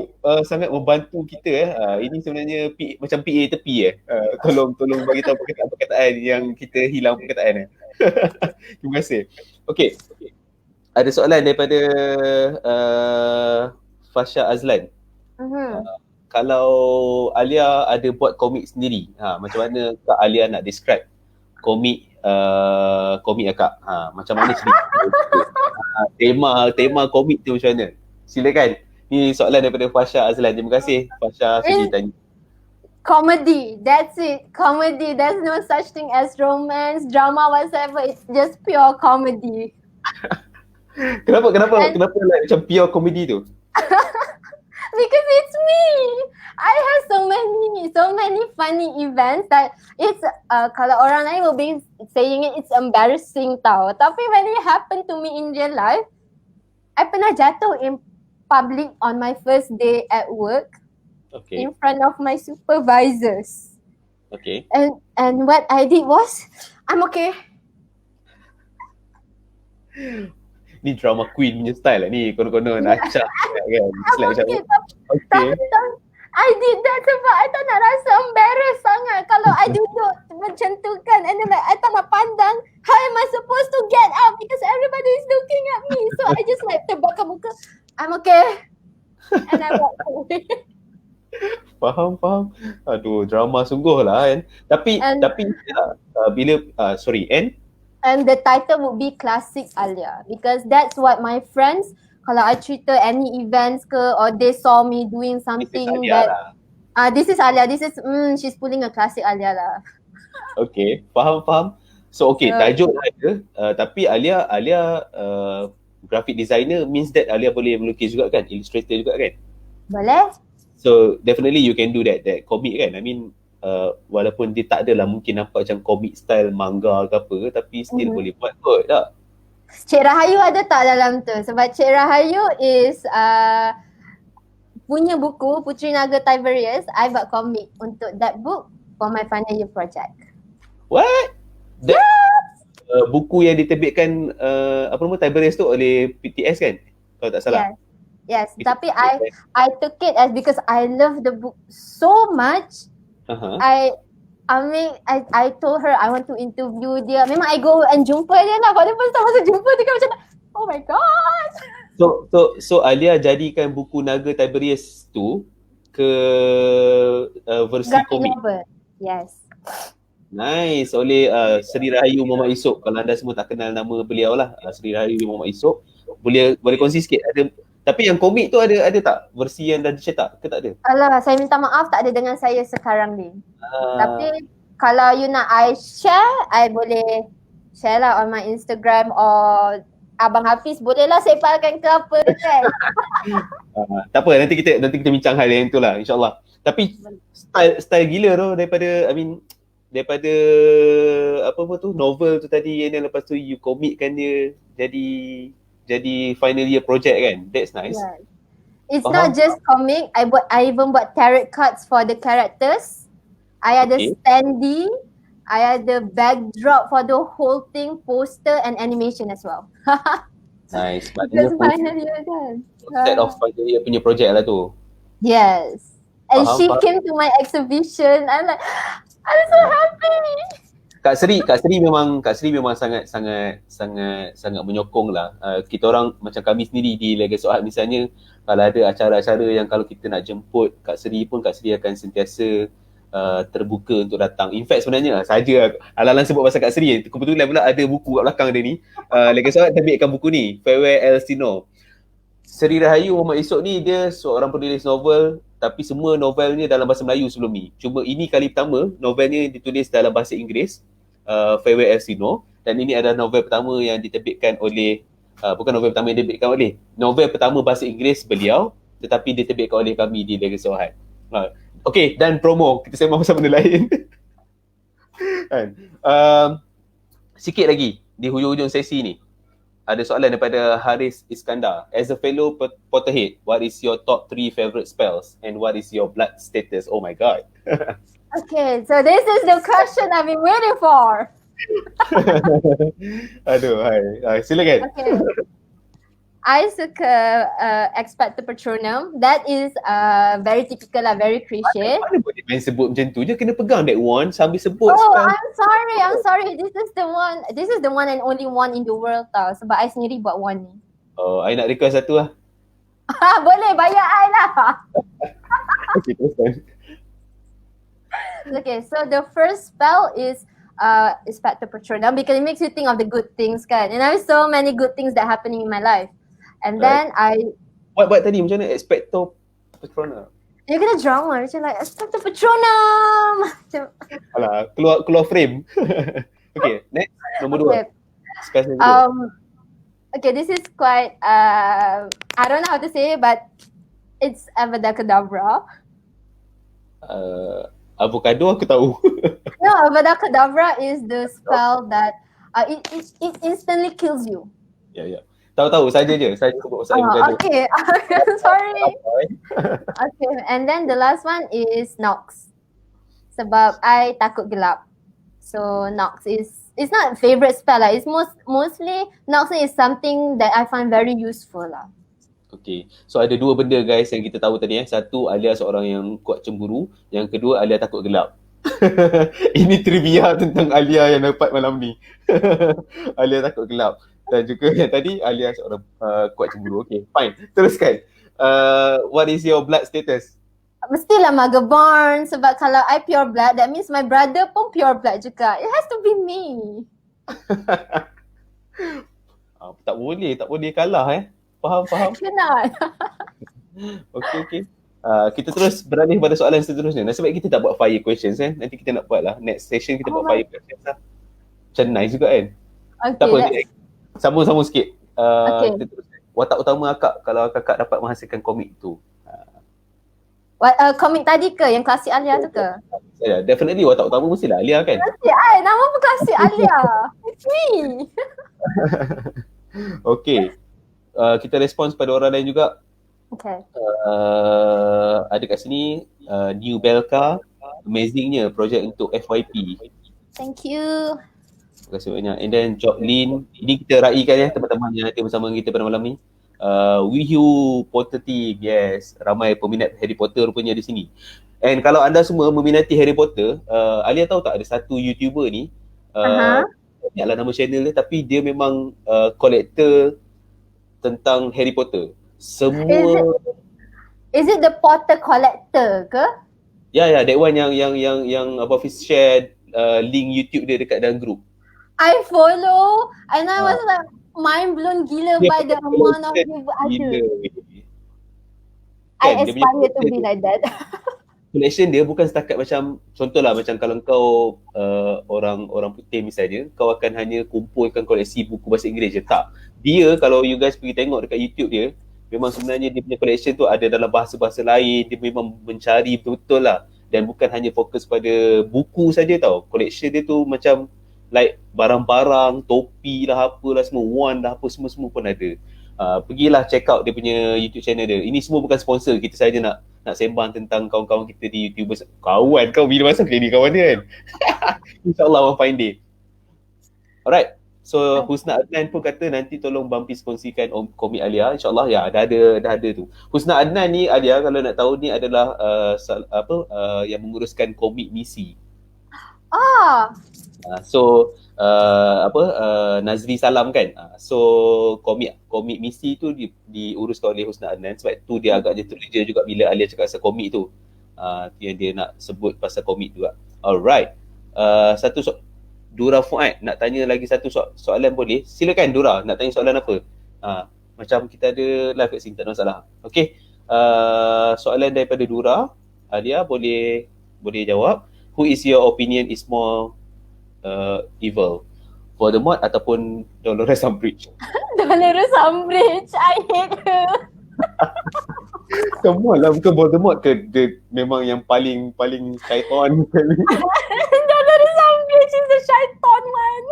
sangat membantu kita Ini sebenarnya macam PA tepi tolong bagi tahu perkataan yang kita hilang perkataan Terima kasih. Okey. Ada soalan daripada Fasha Azlan. Kalau Alia ada buat komik sendiri, macam mana Kak Alia nak describe komik Kak? Macam mana cerita? Tema komik tu macam mana? Silakan. Ni soalan daripada Fasha Azlan. Terima kasih Fasha sudi tanya.
Comedy, that's it. Comedy. There's no such thing as romance, drama, whatever. It's just pure comedy.
Kenapa like macam pure comedy tu?
Because it's me. I have so many funny events that it's kalau orang lain will be saying it's embarrassing tau. Tapi when it happened to me in real life, I pernah jatuh in public on my first day at work.
Okay.
In front of my supervisors.
Okay.
And what I did was, I'm okay.
Ni drama queen punya style lah ni, konon-konon acah kan.
Okay. Tapi I did that sebab I tak nak rasa embarrassed sangat kalau I duduk macam tu kan, and then like I tak nak pandang. How am I supposed to get up because everybody is looking at me? So I just like terbakar muka, I'm okay. And I walk away.
Faham. Aduh, drama sungguh lah kan. Tapi bila
and the title would be Classic Alia because that's what my friends, kalau I cerita any events ke or they saw me doing something this is Alia, this is she's pulling a classic Alia lah.
Okay, faham. So tajuk ada tapi Alia graphic designer means that Alia boleh melukis juga kan, illustrator juga kan?
Boleh.
So definitely you can do that comic kan. I mean walaupun dia tak adalah mungkin nampak macam comic style manga ke apa, tapi still boleh buat kot tak?
Cik Rahayu ada tak dalam tu? Sebab Cik Rahayu is punya buku Puteri Naga Tiberius. I buat komik untuk that book for my final year project.
What? Buku yang diterbitkan Tiberius tu oleh PTS kan? Kalau tak salah.
Yes. Tapi I took it as because I love the book so much. I told her I want to interview dia. Memang I go and jumpa dia lah. Pada masa jumpa dia kan macam, oh my god.
So Alia jadikan buku Naga Tiberius tu ke versi komik. Yes. Nice. Oleh Seri Rahayu Muhammad Esok. Kalau anda semua tak kenal nama beliau lah, Seri Rahayu Muhammad Esok. Boleh kongsi sikit tapi yang komik tu ada tak versi yang dah dicetak ke tak ada?
Alah, saya minta maaf tak ada dengan saya sekarang ni. Tapi kalau you nak I share, I boleh share lah on my Instagram or Abang Hafiz boleh lah separkan ke apa kan.
Tak apa, nanti kita bincang hal yang tu lah insyaAllah. Tapi style gila tu daripada novel tu tadi, and then lepas tu you comitkan dia jadi final year project kan. That's nice. Yeah.
It's not just comic. I even buat tarot cards for the characters. I ada standee. I ada backdrop for the whole thing, poster and animation as well.
Nice.
Because final year kan.
Set of final year punya project lah tu.
Yes. And she came to my exhibition. I'm so happy.
Kak Sri memang sangat menyokong lah. Kita orang macam kami sendiri di Legacy Art misalnya, kalau ada acara-acara yang kalau kita nak jemput Kak Sri pun, Kak Sri akan sentiasa terbuka untuk datang. In fact sebenarnya saja Alang sebut pasal Kak Sri, kebetulan pula ada buku kat belakang dia ni. Legacy Art terbitkan buku ni, Farewell Elsinore. Seri Rahayu Muhammad Esok ni dia seorang penulis novel, tapi semua novelnya dalam bahasa Melayu sebelum ni. Cuma ini kali pertama novelnya ditulis dalam bahasa Inggeris, Farewell Elsinore, dan ini adalah novel pertama yang diterbitkan oleh bukan novel pertama yang diterbitkan oleh, novel pertama bahasa Inggeris beliau, tetapi diterbitkan oleh kami di Legacy Art. Okay, dan promo, kita sembang pasal benda lain. Sikit lagi di hujung-hujung sesi ni, ada soalan daripada Haris Iskandar. As a fellow Potterhead, what is your top 3 favorite spells and what is your blood status? Oh my god.
Okay, so this is the question I've been waiting for.
Aduh, hai. Silakan.
Okay. I suka Expecto Patronum. That is very typical lah, very cliche.
Mana boleh main sebut macam tu je, kena pegang that one sambil sebut.
Oh, I'm sorry. This is the one and only one in the world tau. Sebab I sendiri buat one ni.
Oh, I nak request satu lah.
Boleh, bayar I lah.
Okay, teruskan.
Okay, so the first spell is Expecto Patronum because it makes you think of the good things kan. And I have so many good things that happening in my life. And then
Buat tadi macam mana? Expecto Patronum.
You kena drama macam like Expecto Patronum. Macam
Alah, keluar frame. Okay, next, nombor 2.
Okay. Okay, this is quite I don't know how to say it, but it's Avada Kedavra.
Avocado aku tahu.
No, Avada Kedavra is the spell that it instantly kills you.
Ya. Tahu saja je. Saya sebut pasal avocado.
Okay. Sorry. Okay, and then the last one is Nox. Sebab I takut gelap. So Nox it's not favorite spell lah. It's mostly Nox is something that I find very useful lah.
Okay, so ada 2 benda guys yang kita tahu tadi. Satu, Alia seorang yang kuat cemburu. Yang kedua, Alia takut gelap. Ini trivia tentang Alia yang dapat malam ni. Alia takut gelap. Dan juga yang tadi, Alia seorang kuat cemburu. Okay, fine. Teruskan. What is your blood status?
Mestilah Magaborn sebab kalau I pure blood, that means my brother pun pure blood juga. It has to be me.
Tak boleh kalah Faham?
Cannot.
Okay. Kita terus beralih pada soalan seterusnya. Nasib baik kita tak buat fire questions Nanti kita nak buat lah. Next session kita buat fire questions lah. Macam nice juga kan.
Okay,
tak apa, sambung sikit.
Okay.
Kita terus. Watak utama akak kalau kakak dapat menghasilkan komik tu.
Komik tadi ke? Yang klasik Alia tu ke?
Yeah, definitely watak utama mestilah Alia kan.
Klasik nama pun klasik Alia. It's me.
Okay. Kita respons pada orang lain juga.
Okay.
Ada kat sini New Belka, amazingnya projek untuk FYP.
Thank you.
Terima kasih banyak. And then Jocelyn, ini kita raikan teman-teman yang ada bersama kita pada malam ni. Wihu Potter Team, yes. Ramai peminat Harry Potter rupanya di sini. And kalau anda semua meminati Harry Potter, Alia tahu tak ada satu YouTuber ni, ingatlah nama channel dia, tapi dia memang collector tentang Harry Potter. Semua
Is it the Potter Collector ke?
Ya, that one yang Abang Fiz share link YouTube dia dekat dalam group.
I follow and I was like mind blown gila by the amount of people ada. I aspire to be like that.
Collection dia bukan setakat macam, contohlah macam kalau kau orang putih misalnya, kau akan hanya kumpulkan koleksi buku bahasa Inggeris je. Tak. Dia kalau you guys pergi tengok dekat YouTube dia, memang sebenarnya dia punya collection tu ada dalam bahasa-bahasa lain. Dia memang mencari betul-betul lah. Dan bukan hanya fokus pada buku saja tau. Collection dia tu macam like barang-barang, topi lah, apalah semua, wand lah, apa semua pun ada. Pergilah check out dia punya YouTube channel dia. Ini semua bukan sponsor, kita saja nak sembang tentang kawan-kawan kita di YouTubers. Kawan kau bila masa jadi kawan dia kan. InsyaAllah one fine day. Alright. So Husna Adnan pun kata nanti tolong Bumpis kongsikan komik Alia. InsyaAllah ya dah ada tu. Husna Adnan ni Alia kalau nak tahu ni adalah yang menguruskan komik misi.
Ah,
Nazri Salam kan. So komik misi tu diuruskan oleh Husna Adnan, sebab tu dia agak dia terleja juga bila Alia cakap pasal komik tu. Dia nak sebut pasal komik juga. Alright. Dura Fuad nak tanya lagi satu soalan boleh? Silakan Dura, nak tanya soalan apa? Macam kita ada live kat sini, tak ada masalah. Okay. Soalan daripada Dura, Alia boleh jawab. Who is your opinion is more evil, Voldemort ataupun Dolores Umbridge?
Dolores Umbridge, I hate her.
Come on lah, bukan Voldemort ke dia memang yang paling syaitan?
Dolores Umbridge is the syaitan man.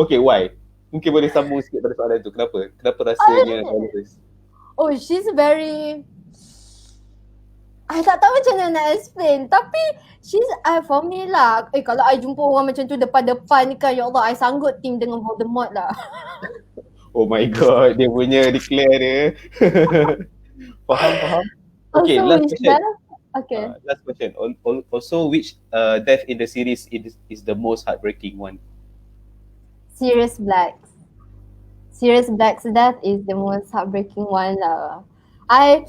Okay, why? Mungkin boleh sambung sikit pada soalan tu. Kenapa rasanya Dolores?
Oh, she's very, I tak tahu macam mana nak explain. Tapi she's, for me lah, kalau I jumpa orang macam tu depan-depan ni kan, ya Allah, I sanggup team dengan Voldemort lah.
Oh my god, dia punya declare dia. Faham. Okay, last question.
Okay.
Last question. Also, which death in the series is the most heartbreaking one?
Sirius Black. Sirius Black's death is the most heartbreaking one lah. I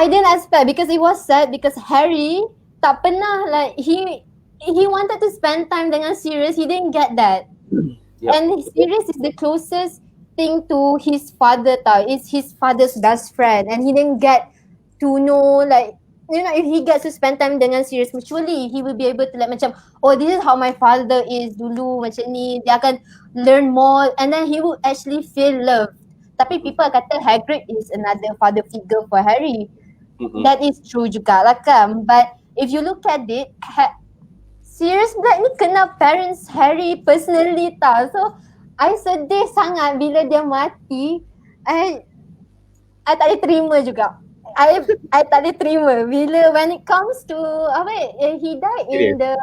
didn't expect, because it was sad, because Harry tak pernah like he wanted to spend time dengan Sirius, he didn't get that. Yep. And Sirius is the closest thing to his father tau. It's his father's best friend, and he didn't get to know, like, you know, if he gets to spend time dengan Sirius, surely he will be able to like macam, oh, this is how my father is dulu, macam ni. Dia akan learn more, and then he will actually feel love. Tapi people kata Hagrid is another father figure for Harry. That is true juga lah kan. But if you look at it, Sirius Black ni kenal parents Harry personally tau. So I sedih sangat bila dia mati. I tak boleh terima juga. I tak boleh terima bila when it comes to he died in the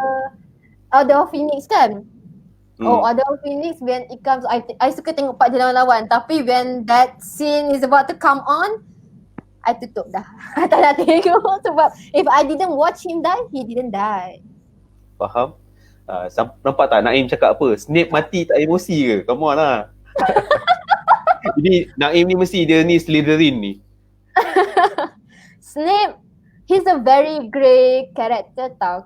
Order of Phoenix kan. Order of Phoenix, when it comes, I suka tengok part dia lawan-lawan. Tapi when that scene is about to come on, I tutup dah. I tak nak tengok sebab if I didn't watch him die, he didn't die.
Faham? Nampak tak Naim cakap apa? Snape mati tak emosi ke? Come on lah. Jadi Naim ni mesti dia ni Slytherin ni.
Snape, he's a very grey character tau.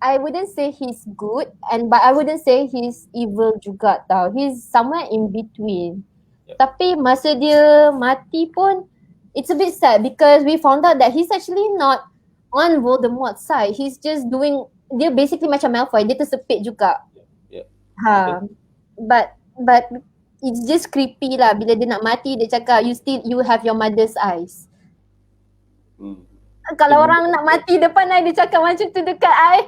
I wouldn't say he's good, but I wouldn't say he's evil juga tau. He's somewhere in between. Yep. Tapi masa dia mati pun, it's a bit sad because we found out that he's actually not on Voldemort's side. He's just doing, dia basically macam Malfoy, dia tersepit juga.
Yeah.
But it's just creepy lah bila dia nak mati, dia cakap you have your mother's eyes. Kalau orang nak mati depan I, dia cakap macam tu dekat I,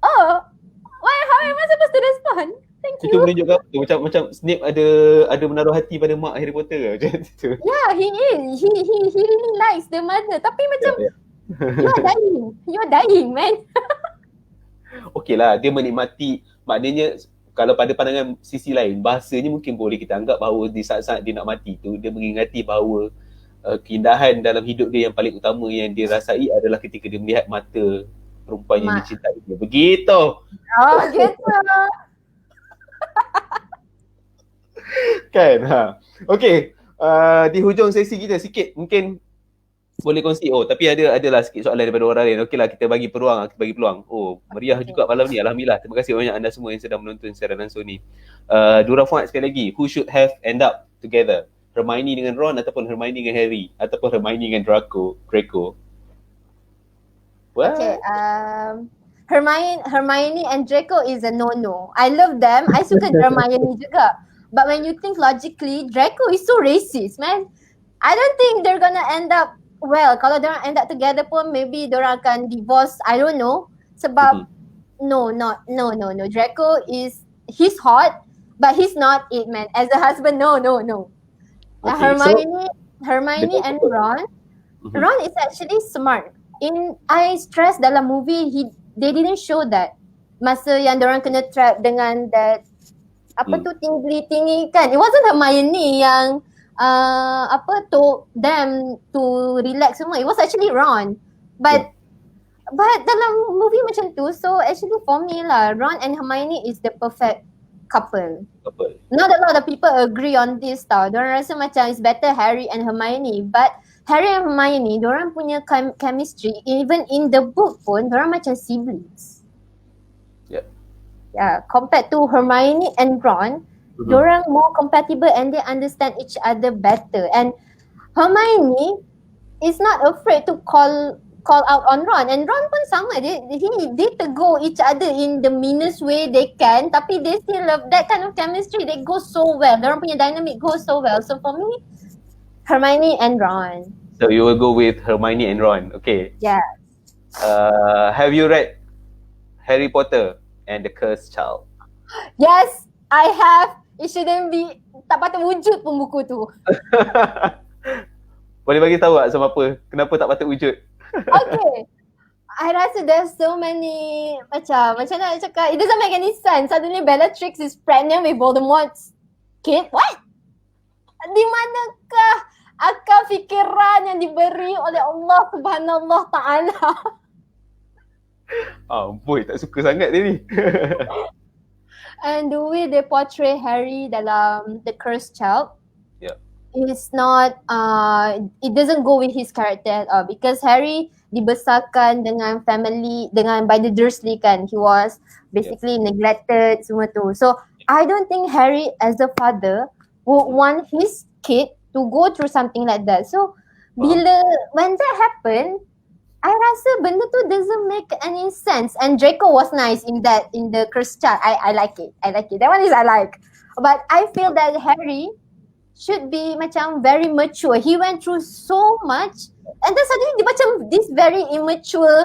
oh, how am I supposed to respond? Thank you.
Itu menunjukkan macam Snape ada menaruh hati pada mak Harry Potter ke macam tu.
Yeah, he is. He really likes the mother. Tapi macam you're dying man.
Okey lah, dia menikmati, maknanya kalau pada pandangan sisi lain, bahasanya mungkin boleh kita anggap bahawa di saat-saat dia nak mati tu, dia mengingati bahawa keindahan dalam hidup dia yang paling utama yang dia rasai adalah ketika dia melihat mata perempuan yang dicintai dia. Begitu.
Oh, gitu.
Kan? Okay. Di hujung sesi kita sikit mungkin boleh kongsi. Tapi adalah sikit soalan daripada orang lain. Okeylah, kita bagi peluang. Meriah juga malam ni. Alhamdulillah. Terima kasih banyak anda semua yang sedang menonton siaran langsung ni. Dura Fuad sekali lagi. Who should have end up together? Hermione dengan Ron ataupun Hermione dengan Harry ataupun Hermione dengan Draco? What?
Okay, Hermione and Draco is a no-no. I love them. I suka Hermione juga. But when you think logically, Draco is so racist, man. I don't think they're gonna end up well. Kalau diorang end up together pun, maybe diorang akan divorce. I don't know. Sebab no. Draco he's hot, but he's not it, man. As a husband, no. Okay, Hermione and Ron. Ron is actually smart. I stress dalam movie, they didn't show that. Masa yang diorang kena trap dengan that tinggi kan. It wasn't Hermione yang told them to relax semua. It was actually Ron. But But dalam movie macam tu, so actually for me lah, Ron and Hermione is the perfect couple.
Apa?
Not a lot of people agree on this tau. Diorang rasa macam it's better Harry and Hermione. But Harry and Hermione, diorang punya chemistry, even in the book pun, diorang macam siblings.
Yeah.
Yeah, compared to Hermione and Ron, diorang more compatible and they understand each other better. And Hermione is not afraid to call out on Ron, and Ron pun sama, they tegur each other in the meanest way they can, tapi they still love that kind of chemistry. They go so well, diorang punya dynamic goes so well. So for me, Hermione and Ron.
So you will go with Hermione and Ron. Okay.
Yeah.
Have you read Harry Potter and the Cursed Child?
Yes, I have. It shouldn't be, tak patut wujud pun buku tu.
Boleh bagi tahu tak sebab apa? Kenapa tak patut wujud?
Okay. I rasa there's so many macam nak cakap, it doesn't make any sense. Suddenly Bellatrix is pregnant with Voldemort's kid. What? Di manakah akal fikiran yang diberi oleh Allah Subhanahu Ta'ala?
Boy, tak suka sangat dia ni.
And the way they portray Harry dalam The Cursed Child,
Yeah.
it's not, it doesn't go with his character at all, because Harry dibesarkan dengan family, by the Dursley kan. He was basically neglected semua tu. So I don't think Harry as a father would want his kid to go through something like that. So when that happened, I rasa benda tu doesn't make any sense. And Draco was nice in the Cursed Child. I like it. That one is I like. But I feel that Harry should be macam very mature. He went through so much, and then suddenly dia macam this very immature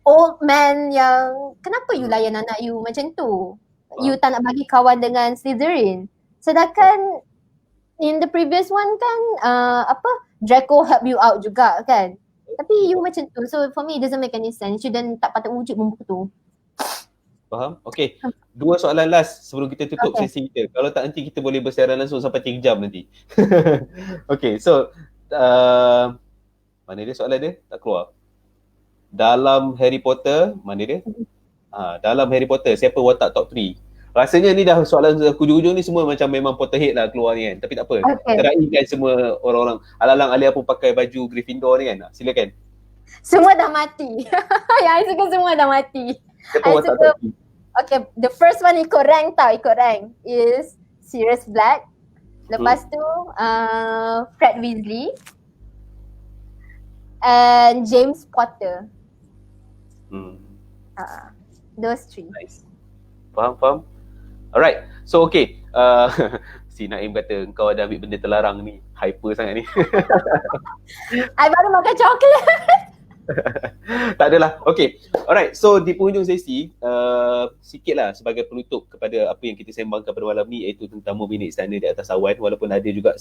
old man yang, kenapa you layan anak you macam tu? You tak nak bagi kawan dengan Slytherin. Sedangkan in the previous one kan, Draco help you out juga kan. Tapi you macam tu. So for me it doesn't make any sense. Tak patut wujud buku tu.
Faham? Okay. 2 soalan last sebelum kita tutup sesi kita. Kalau tak nanti kita boleh bersiaran langsung sampai 3 jam nanti. Okay, so mana dia soalan dia? Tak keluar. Dalam Harry Potter, mana dia? Dalam Harry Potter, siapa watak top 3? Rasanya ni dah soalan hujung-hujung ni semua macam memang Potterhead lah keluar ni kan. Tapi tak apa. Teraikan semua orang-orang. Alang-alang Alia pun pakai baju Gryffindor ni kan. Silakan.
Semua dah mati. Yang I suka semua dah mati.
Siapa watak top 3?
Okay, the first one ikut rank is Sirius Black. Lepas tu Fred Weasley and James Potter. Those 3.
Nice. Faham. Alright. So okay. Si Naim kata kau ada ambil benda terlarang ni. Hyper sangat ni.
I baru makan coklat.
Tak adalah. Okay. Alright. So di penghujung sesi, sikit lah sebagai penutup kepada apa yang kita sembangkan pada malam ni, iaitu tentang Membinik Istana di Atas Awan. Walaupun ada juga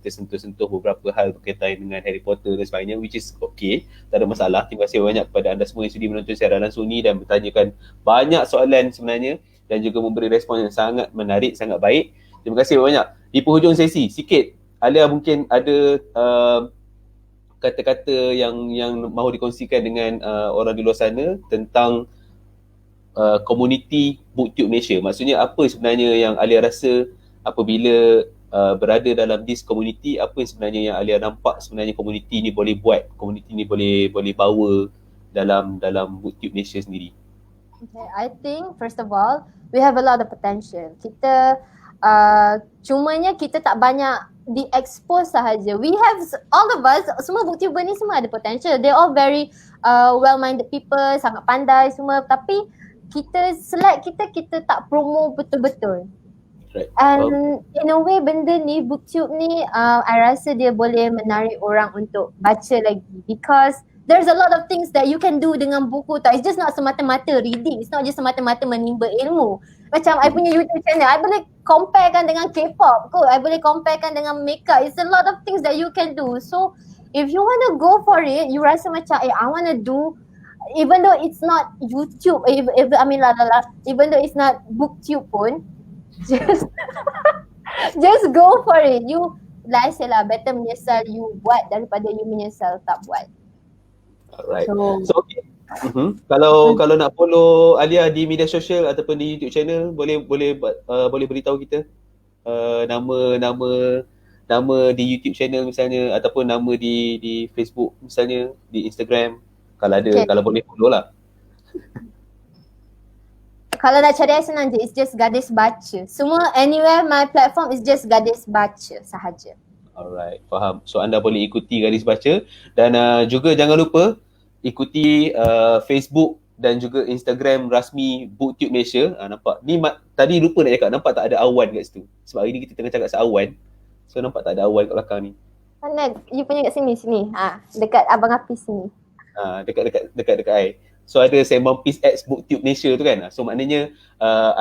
kita sentuh-sentuh beberapa hal berkaitan dengan Harry Potter dan sebagainya, which is okay. Tak ada masalah. Terima kasih banyak kepada anda semua yang sudi menonton siaran langsung ni dan bertanyakan banyak soalan sebenarnya dan juga memberi respon yang sangat menarik, sangat baik. Terima kasih banyak. Di penghujung sesi, sikit Alia mungkin ada kata-kata yang mahu dikongsikan dengan orang di luar sana tentang komuniti BookTube Malaysia. Maksudnya apa sebenarnya yang Alia rasa apabila berada dalam this community, apa yang sebenarnya yang Alia nampak sebenarnya komuniti ni boleh buat, komuniti ni boleh bawa dalam BookTube Malaysia sendiri.
Okay, I think first of all, we have a lot of potential. Kita cumanya kita tak banyak di-expose sahaja. We have, all of us, semua booktuber ni semua ada potential. They all very well-minded people, sangat pandai semua. Tapi kita tak promo betul-betul.
Right.
And in a way benda ni, booktube ni, I rasa dia boleh menarik orang untuk baca lagi. Because there's a lot of things that you can do dengan buku tu. It's just not semata-mata reading. It's not just semata-mata menimba ilmu. Macam I punya YouTube channel, I boleh comparekan dengan K-pop kot. I boleh comparekan dengan makeup. It's a lot of things that you can do. So if you want to go for it, you rasa macam I want to do, even though it's not YouTube, even though it's not booktube pun, just go for it. You, like I say lah, better menyesal you buat daripada you menyesal tak buat.
Alright. So okay. Kalau nak follow Alia di media sosial ataupun di YouTube channel, boleh beritahu kita nama di YouTube channel misalnya, ataupun nama di Facebook misalnya, di Instagram, kalau ada, kalau boleh follow lah.
Kalau nak cari saya senang je, it's just Gadis Baca. Semua anywhere my platform is just Gadis Baca sahaja.
Alright, faham. So anda boleh ikuti Gadis Baca, dan juga jangan lupa ikuti Facebook dan juga Instagram rasmi BookTube Malaysia. Nampak? Ni tadi lupa nak cakap, nampak tak ada awan kat situ? Sebab hari ni kita tengah cakap pasal awan. So nampak tak ada awan kat belakang ni?
Mana? You punya kat sini. Dekat Abang Hafiz sini.
Dekat I. So ada Sembang Peace X BookTube Malaysia tu kan. So maknanya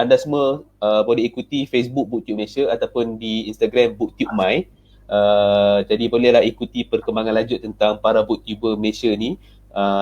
anda semua boleh ikuti Facebook BookTube Malaysia ataupun di Instagram BookTube My. Jadi bolehlah ikuti perkembangan lanjut tentang para booktuber Malaysia ni.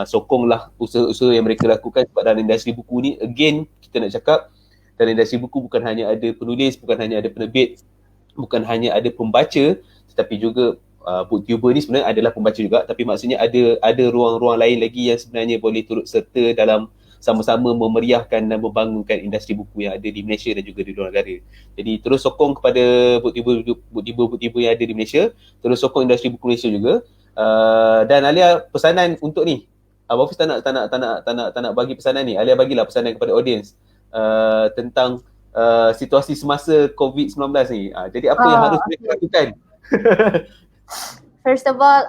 Sokonglah usaha-usaha yang mereka lakukan, sebab dalam industri buku ni, again kita nak cakap, dalam industri buku bukan hanya ada penulis, bukan hanya ada penerbit, bukan hanya ada pembaca, tetapi juga booktuber ni sebenarnya adalah pembaca juga, tapi maksudnya ada ruang-ruang lain lagi yang sebenarnya boleh turut serta dalam sama-sama memeriahkan dan membangunkan industri buku yang ada di Malaysia dan juga di luar negara. Jadi terus sokong kepada booktuber yang ada di Malaysia, terus sokong industri buku Malaysia juga. Dan Alia, pesanan untuk ni, Abang Hafiz tak nak bagi pesanan ni. Alia bagilah pesanan kepada audience tentang situasi semasa COVID-19 ni. Jadi apa yang harus mereka lakukan?
First of all,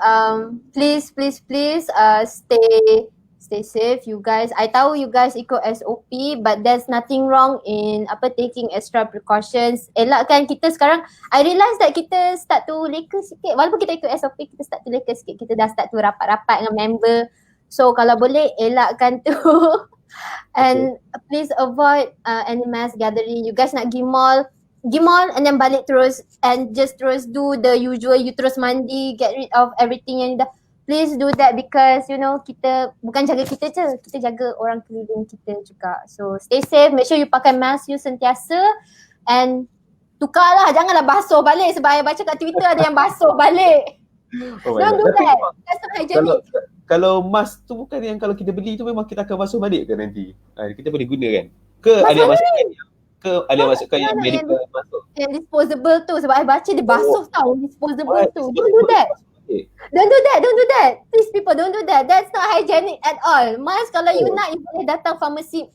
please stay safe you guys. I tahu you guys ikut SOP, but there's nothing wrong in taking extra precautions. Elakkan kita sekarang, I realise that kita start to leka sikit. Walaupun kita ikut SOP, kita start to leka sikit. Kita dah start to rapat-rapat dengan member. So kalau boleh elakkan tu. And please avoid any mass gathering. You guys nak pergi mall and then balik terus and just terus do the usual, you terus mandi, get rid of everything yang dah. Please do that, because kita bukan jaga kita je, kita jaga orang keliling kita juga. So stay safe, make sure you pakai mask you sentiasa, and tukarlah, janganlah basuh balik, sebab saya baca kat Twitter ada yang basuh balik. Don't do that. That's not hygienic.
Kalau mask tu bukan yang kalau kita beli tu memang kita akan basuh balik ke nanti? Kita boleh guna kan? Ke ada yang masukkan yang medical masuk? Yang
disposable tu, sebab saya baca dia basuh tau, disposable tu. Don't do that. Don't do that. Please people, don't do that. That's not hygienic at all. Mask kalau you nak, you boleh datang pharmacy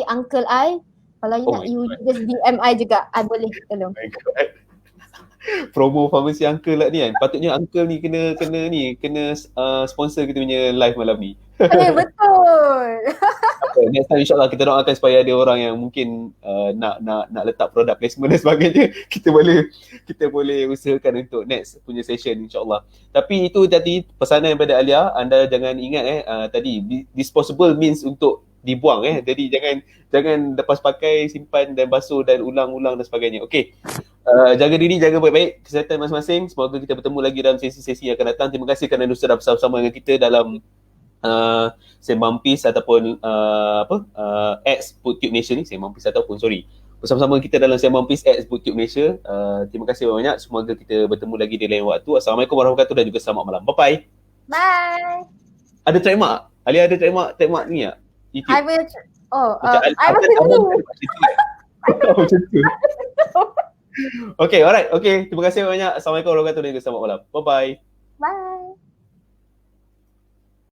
uncle I. Kalau you nak, you just DM I juga. I boleh tolong.
Promo pharmacy uncle lah ni kan. Patutnya uncle ni kena sponsor kita punya live malam ni.
Betul.
Next time insyaAllah kita doakan supaya ada orang yang mungkin nak letak product placement dan sebagainya. Kita boleh usahakan untuk next punya session insyaAllah. Tapi itu tadi pesanan daripada Alia, anda jangan ingat tadi disposable means untuk dibuang jadi jangan lepas pakai, simpan dan basuh dan ulang-ulang dan sebagainya. Okey. Jaga diri, jaga baik-baik kesihatan masing-masing. Semoga kita bertemu lagi dalam sesi-sesi yang akan datang. Terima kasih kerana sudah bersama-sama dengan kita dalam Sembang Peace ataupun X BookTube Malaysia ni. Sembang Peace ataupun bersama-sama kita dalam Sembang Peace X BookTube Malaysia. Terima kasih banyak. Semoga kita bertemu lagi di lain waktu. Assalamualaikum warahmatullahi wabarakatuh dan juga selamat malam. Bye-bye.
Bye.
Ada trademark? Alia ada trademark ni tak? YouTube.
I will I will
macam tu. Okay, alright. Okay, terima kasih banyak. Assalamualaikum warahmatullahi wabarakatuh dan juga selamat malam. Bye-bye.
Bye.